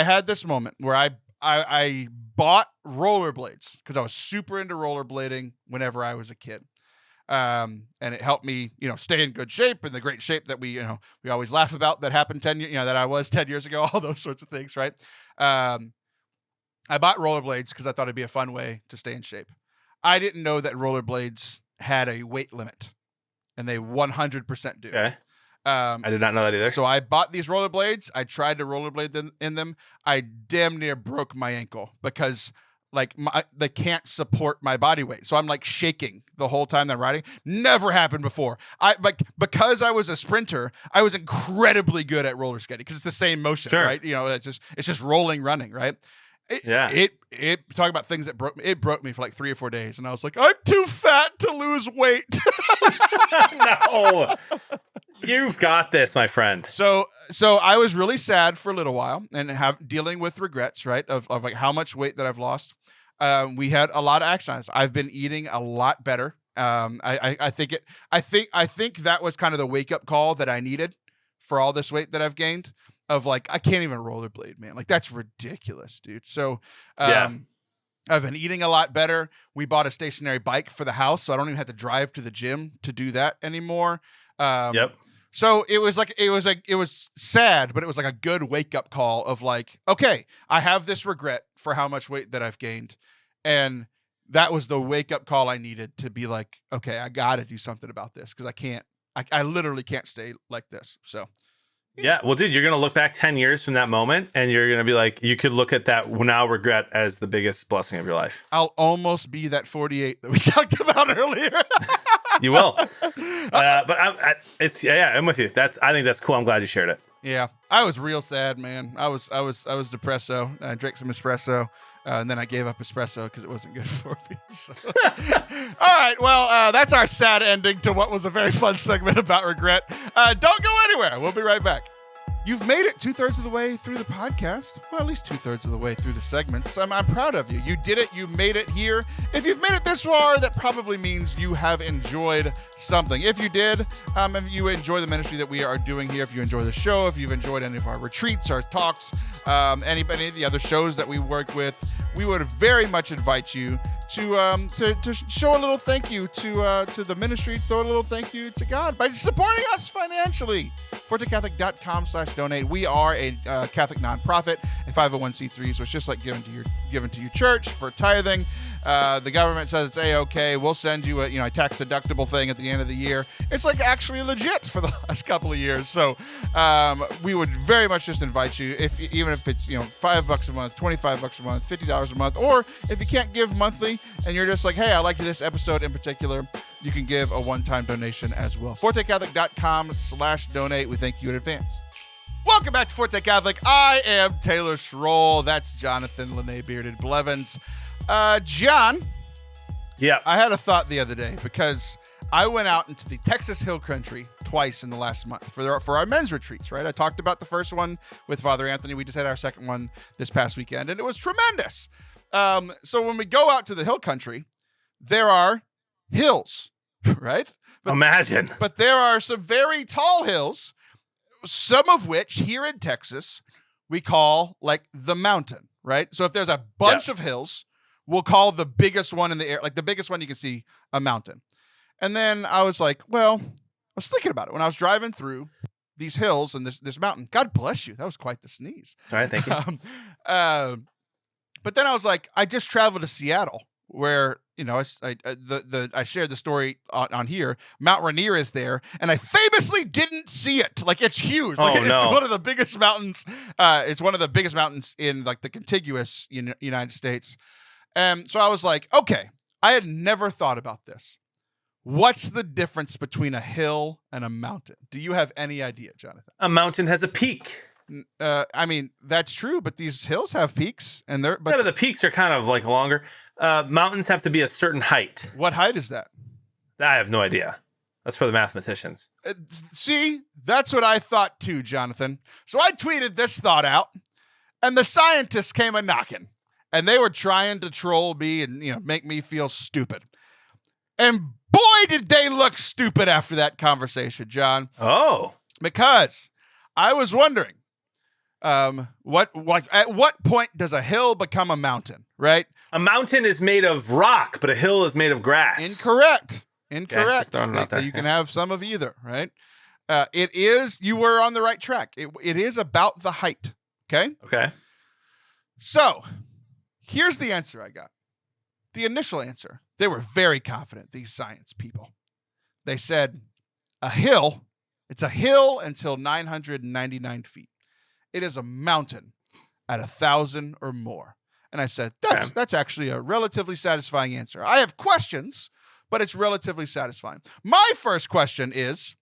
had this moment where I bought rollerblades because I was super into rollerblading whenever I was a kid, and it helped me, stay in good shape, and the great shape that we always laugh about that happened that I was 10 years ago, all those sorts of things, right? I bought rollerblades because I thought it'd be a fun way to stay in shape. I didn't know that rollerblades had a weight limit, and they 100% do. Okay. I did not know that either. So I bought these rollerblades. I tried to rollerblade in them. I damn near broke my ankle because they can't support my body weight. So I'm like shaking the whole time that I'm riding. Never happened before. Because I was a sprinter, I was incredibly good at roller skating because it's the same motion, right? It's just rolling, running, right? It talk about things that broke me. It broke me for like 3 or 4 days, and I was like, I'm too fat to lose weight. No, you've got this, my friend. So I was really sad for a little while and dealing with regrets, right? Of like how much weight that I've lost. We had a lot of action items. I've been eating a lot better. I think that was kind of the wake up call that I needed for all this weight that I've gained. Of like, I can't even rollerblade, man. Like, that's ridiculous, dude. So, I've been eating a lot better. We bought a stationary bike for the house, so I don't even have to drive to the gym to do that anymore. So it was sad, but it was like a good wake up call of like, okay, I have this regret for how much weight that I've gained. And that was the wake up call I needed to be like, okay, I got to do something about this. Cause I literally can't stay like this. So. Yeah, well, dude, you're going to look back 10 years from that moment, and you're going to be like, you could look at that now regret as the biggest blessing of your life. I'll almost be that 48 that we talked about earlier. You will. But I'm with you. I think that's cool. I'm glad you shared it. Yeah, I was real sad, man. I was depresso. I drank some espresso. And then I gave up espresso because it wasn't good for me. So. All right, well, that's our sad ending to what was a very fun segment about regret. Don't go anywhere. We'll be right back. You've made it 2/3 of the way through the podcast. Well, at least 2/3 of the way through the segments. I'm proud of you. You did it. You made it here. If you've made it this far, that probably means you have enjoyed something. If you did, if you enjoy the ministry that we are doing here, if you enjoy the show, if you've enjoyed any of our retreats, our talks, any of the other shows that we work with, we would very much invite you to show a little thank you to the ministry, throw a little thank you to God by supporting us financially. ForteCatholic.com/donate. We are a Catholic nonprofit, a 501c3, so it's just like given to your church for tithing. The government says it's A-okay. We'll send you a tax deductible thing at the end of the year. It's like actually legit for the last couple of years. So we would very much just invite you, even if it's $5 a month, $25 a month, $50 a month, or if you can't give monthly and you're just like, hey, I liked this episode in particular, you can give a one-time donation as well. ForteCatholic.com/donate. We thank you in advance. Welcome back to Forte Catholic. I am Taylor Schroll. That's Jonathan Lene Bearded Blevins. John. Yeah. I had a thought the other day because I went out into the Texas Hill Country twice in the last month for our men's retreats, right? I talked about the first one with Father Anthony. We just had our second one this past weekend, and it was tremendous. So when we go out to the Hill Country, there are hills, right? Imagine. But there are some very tall hills, some of which here in Texas we call like the mountain, right? So if there's a bunch of hills, we'll call the biggest one in the air, like the biggest one you can see, a mountain. And then I was like, well, I was thinking about it when I was driving through these hills and this mountain. God bless you. That was quite the sneeze. Sorry, thank you. But then I was like, I just traveled to Seattle, where I shared the story on here. Mount Rainier is there, and I famously didn't see it. Like, it's huge. Like, it's one of the biggest mountains. It's one of the biggest mountains in like the contiguous United States. So I was like, okay, I had never thought about this. What's the difference between a hill and a mountain? Do you have any idea, Jonathan? A mountain has a peak. I mean, that's true, but these hills have peaks, and but the peaks are kind of like longer. Mountains have to be a certain height. What height is that? I have no idea. That's for the mathematicians. See, that's what I thought too, Jonathan. So I tweeted this thought out, and the scientists came a knocking, and they were trying to troll me and make me feel stupid. And boy, did they look stupid after that conversation, John. Oh, because I was wondering. At what point does a hill become a mountain, right? A mountain is made of rock, but a hill is made of grass. Incorrect. Okay, you can have some of either, right? You were on the right track. It is about the height. Okay. So here's the answer I got. The initial answer. They were very confident, these science people. They said it's a hill until 999 feet. It is a mountain at 1,000 or more. And I said, that's actually a relatively satisfying answer. I have questions, but it's relatively satisfying. My first question is,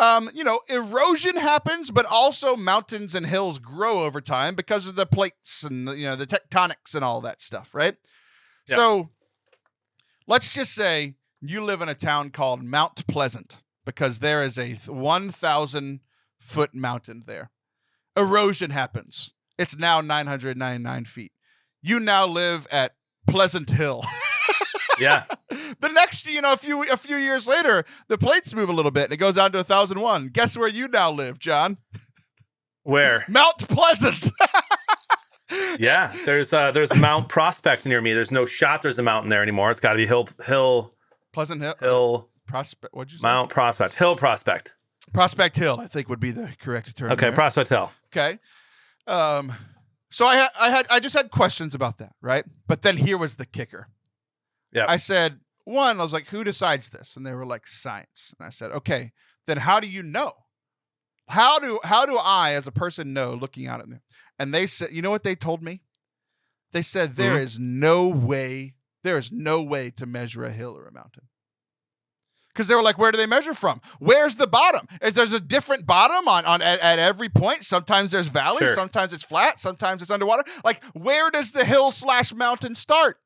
erosion happens, but also mountains and hills grow over time because of the plates and the tectonics and all that stuff, right? Yep. So let's just say you live in a town called Mount Pleasant because there is a 1,000-foot mountain there. Erosion happens. It's now 999 feet. You now live at Pleasant Hill. Yeah. The next, a few years later, the plates move a little bit and it goes down to 1,001. Guess where you now live, John? Where? Mount Pleasant. Yeah. There's Mount Prospect near me. There's no shot there's a mountain there anymore. It's got to be Hill. Pleasant Hill. Hill. Prospect. What'd you say? Mount Prospect. Hill Prospect. Prospect Hill, I think, would be the correct term. Okay, there. Prospect Hill. Okay. So I just had questions about that, right? But then here was the kicker. Yeah. I said, I was like, who decides this? And they were like, science. And I said, okay, then how do you know? How do I, as a person, know looking out at me? And they said, you know what they told me? They said there is no way to measure a hill or a mountain. Because they were like, where do they measure from? Where's the bottom? There's a different bottom at every point. Sometimes there's valleys, Sure. Sometimes it's flat, sometimes it's underwater. Like, where does the hill/mountain start?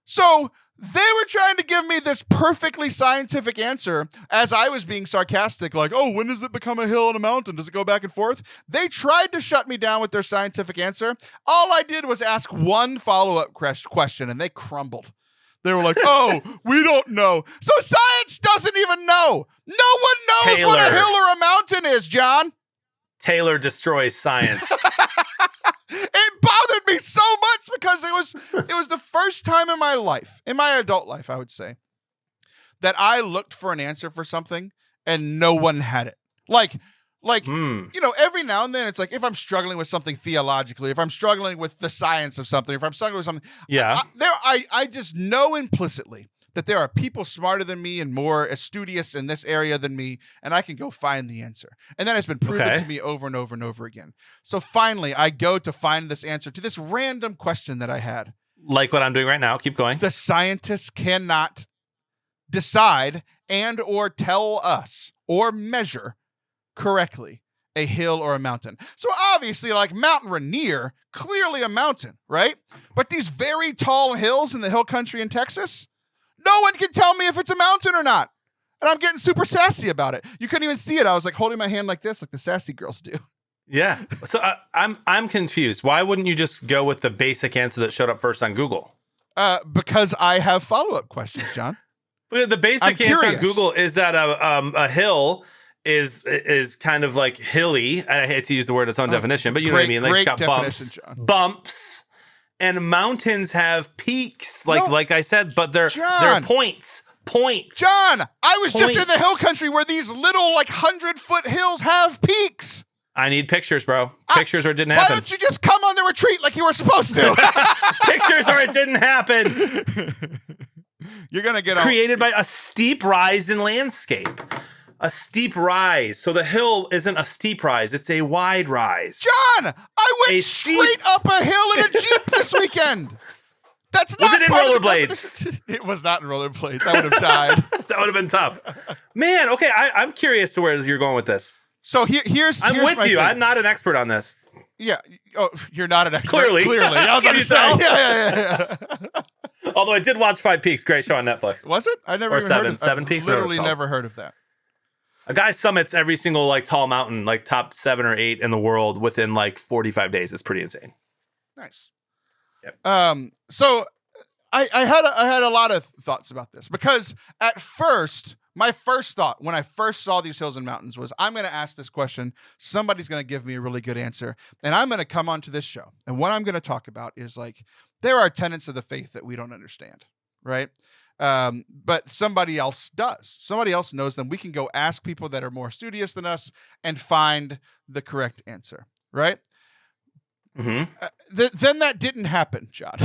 So they were trying to give me this perfectly scientific answer as I was being sarcastic, like, oh, when does it become a hill and a mountain? Does it go back and forth? They tried to shut me down with their scientific answer. All I did was ask one follow-up question, and they crumbled. They were like, oh, we don't know. So science doesn't even know. No one knows what a hill or a mountain is, John. Taylor destroys science. It bothered me so much because it was the first time in my life, in my adult life, I would say, that I looked for an answer for something and no one had it. Like, every now and then it's like if I'm struggling with something theologically, if I'm struggling with the science of something, if I'm struggling with something, I just know implicitly that there are people smarter than me and more studious in this area than me, and I can go find the answer. And that has been proven to me over and over and over again. So finally, I go to find this answer to this random question that I had. Like what I'm doing right now. Keep going. The scientists cannot decide and or tell us or measure correctly a hill or a mountain. So obviously, like Mount Rainier, clearly a mountain, right? But these very tall hills in the hill country in Texas, no one can tell me if it's a mountain or not. And I'm getting super sassy about it. You couldn't even see it. I was like holding my hand like this, like the sassy girls do. Yeah. So I'm confused. Why wouldn't you just go with the basic answer that showed up first on Google? Because I have follow-up questions, John. The basic answer on Google is that a hill is kind of like hilly. I hate to use the word its own definition, but you know what I mean? Like it's got bumps. And mountains have peaks, like I said, but they're points. John, I was just in the hill country where these little 100-foot hills have peaks. I need pictures, bro. Pictures or it didn't Why happen. don't you just come on the retreat like you were supposed to? Pictures or it didn't happen. You're going to get created by a steep rise in landscape. A steep rise. So the hill isn't a steep rise. It's a wide rise. John, I went straight up a hill in a Jeep this weekend. That's not. Was it in rollerblades? It was not in rollerblades. I would have died. That would have been tough. Man, okay. I'm curious to where you're going with this. So here's I'm with you. Thing. I'm not an expert on this. Yeah. Oh, you're not an expert. Clearly. I was about to say. Yeah. Although I did watch 5 Peaks. Great show on Netflix. Was it? I never or even 7. heard of 7 Peaks. Literally never heard of that. A guy summits every single like tall mountain, like top 7 or 8 in the world within like 45 days. It's pretty insane. Nice. Yep. So I had a lot of thoughts about this because at first, my first thought when I first saw these hills and mountains was I'm going to ask this question. Somebody's going to give me a really good answer, and I'm going to come onto this show. And what I'm going to talk about is like there are tenets of the faith that we don't understand, right? But somebody else does. Somebody else knows them. We can go ask people that are more studious than us and find the correct answer, right? Mm-hmm. Then that didn't happen, John.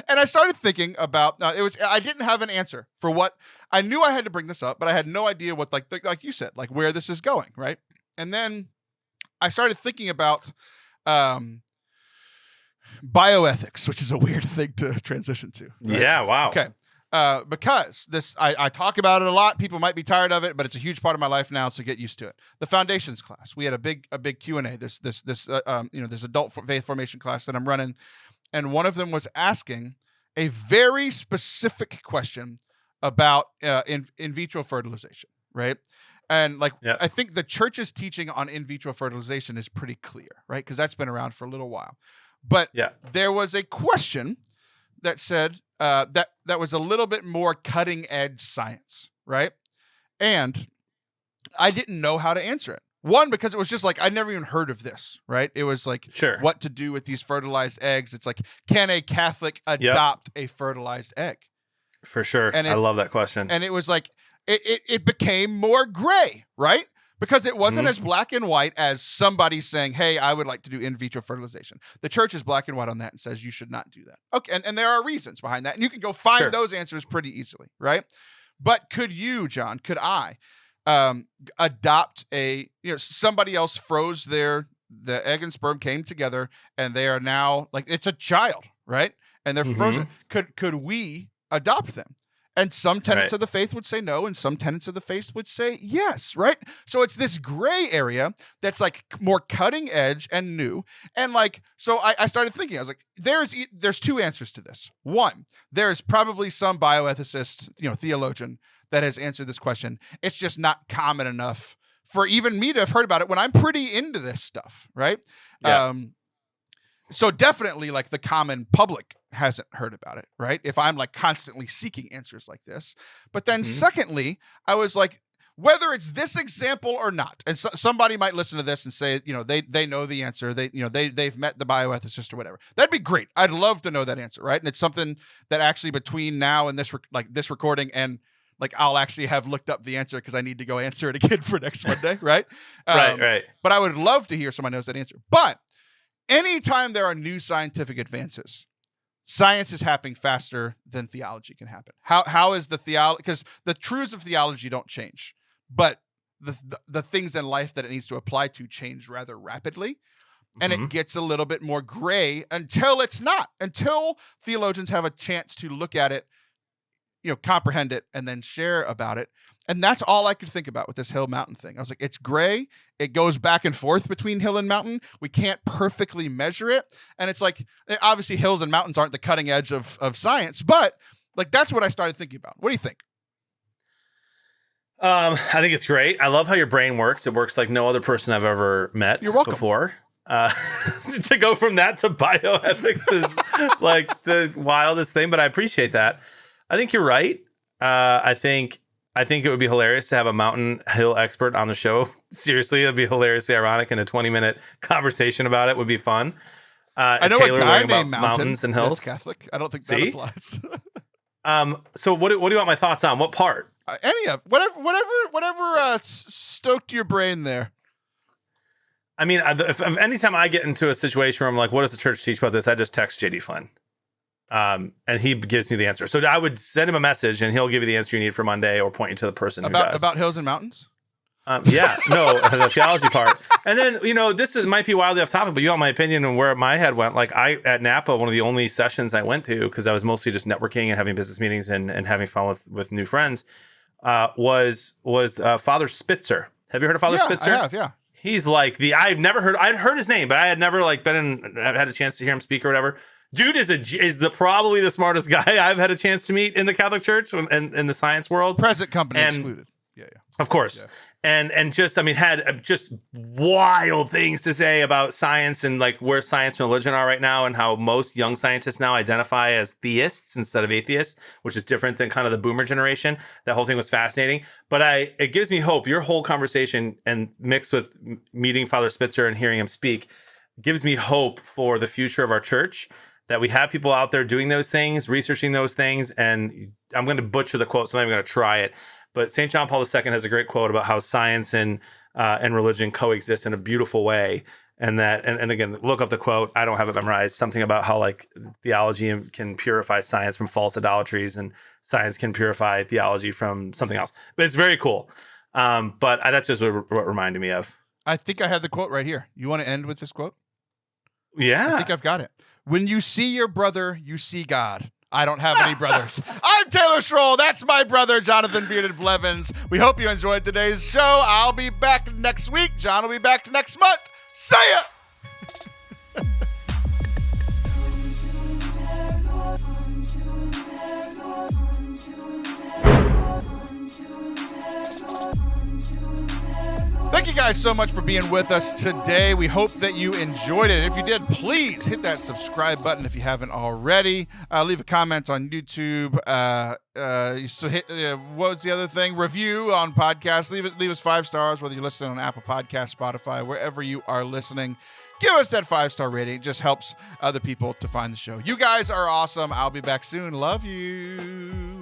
And I started thinking about I didn't have an answer for what I knew. I had to bring this up, but I had no idea what like you said, like where this is going, right? And then I started thinking about bioethics, which is a weird thing to transition to. Right? Yeah, wow. Okay. Because this, I talk about it a lot. People might be tired of it, but it's a huge part of my life now, so get used to it. The foundations class, we had a big Q&A. This adult faith formation class that I'm running, and one of them was asking a very specific question about in vitro fertilization, right? And I think the church's teaching on in vitro fertilization is pretty clear, right? Because that's been around for a little while. But there was a question that said that was a little bit more cutting edge science, right? And I didn't know how to answer it. One, because it was just like, I'd never even heard of this, right? It was like, what to do with these fertilized eggs. It's like, can a Catholic adopt a fertilized egg? For sure. And I love that question. And it was like, it became more gray, right? Because it wasn't as black and white as somebody saying, hey, I would like to do in vitro fertilization. The church is black and white on that and says you should not do that. Okay, and there are reasons behind that. And you can go find those answers pretty easily, right? But could you, John, could I adopt somebody else froze the egg and sperm came together and they are now like, it's a child, right? And they're frozen. Could we adopt them? And some tenets of the faith would say no, and some tenets of the faith would say yes, right? So it's this gray area that's like more cutting edge and new. And like, so I started thinking, I was like, there's 2 answers to this. One, there's probably some bioethicist, theologian that has answered this question. It's just not common enough for even me to have heard about it when I'm pretty into this stuff, right? Yeah. So definitely like the common public hasn't heard about it, right? If I'm like constantly seeking answers like this. But then secondly, I was like, whether it's this example or not, and somebody might listen to this and say, they know the answer. They've met the bioethicist or whatever. That'd be great. I'd love to know that answer, right? And it's something that actually between now and this recording and like I'll actually have looked up the answer because I need to go answer it again for next Monday, right? Right. But I would love to hear someone knows that answer. But anytime there are new scientific advances, science is happening faster than theology can happen. How is the theology? Because the truths of theology don't change, but the things in life that it needs to apply to change rather rapidly. And it gets a little bit more gray until it's not, until theologians have a chance to look at it, comprehend it, and then share about it. And that's all I could think about with this hill mountain thing. I was like, it's gray. It goes back and forth between hill and mountain. We can't perfectly measure it. And it's like, obviously hills and mountains aren't the cutting edge of science, but like, that's what I started thinking about. What do you think? I think it's great. I love how your brain works. It works like no other person I've ever met before. To go from that to bioethics is like the wildest thing, but I appreciate that. I think you're right. I think it would be hilarious to have a mountain hill expert on the show. Seriously, it'd be hilariously ironic, and a 20-minute conversation about it would be fun. I know Taylor a guy named mountains and hills. That's Catholic. I don't think that applies. So what do you want my thoughts on? What part? Any of whatever stoked your brain there. I mean, if anytime I get into a situation where I'm like, what does the church teach about this? I just text JD Flynn. And he gives me the answer. So I would send him a message and he'll give you the answer you need for Monday or point you to the person who does. About hills and mountains? Yeah, no, the theology part. And then, this might be wildly off topic, but you want my opinion on where my head went. Like at Napa, one of the only sessions I went to, because I was mostly just networking and having business meetings and having fun with new friends, was Father Spitzer. Have you heard of Father Spitzer? I have, yeah. He's like I'd heard his name, but I had never had a chance to hear him speak or whatever. Dude is probably the smartest guy I've had a chance to meet in the Catholic Church and in the science world. Present company excluded. Yeah. Of course. Yeah. And just, had just wild things to say about science and like where science and religion are right now and how most young scientists now identify as theists instead of atheists, which is different than kind of the boomer generation. That whole thing was fascinating. But it gives me hope. Your whole conversation and mixed with meeting Father Spitzer and hearing him speak gives me hope for the future of our church, that we have people out there doing those things, researching those things. And I'm going to butcher the quote, so I'm not even going to try it. But St. John Paul II has a great quote about how science and religion coexist in a beautiful way. And that, and again, look up the quote. I don't have it memorized. Something about how like theology can purify science from false idolatries, and science can purify theology from something else. But it's very cool. But that's just what reminded me of. I think I have the quote right here. You want to end with this quote? Yeah. I think I've got it. When you see your brother, you see God. I don't have any brothers. I'm Taylor Schroll. That's my brother, Jonathan Bearded Blevins. We hope you enjoyed today's show. I'll be back next week. John will be back next month. See ya! Thank you guys so much for being with us today. We hope that you enjoyed it. If you did, please hit that subscribe button if you haven't already. Leave a comment on YouTube. So hit what was the other thing? Review on podcasts. Leave us 5 stars, whether you're listening on Apple Podcasts, Spotify, wherever you are listening. Give us that 5-star rating. It just helps other people to find the show. You guys are awesome. I'll be back soon. Love you.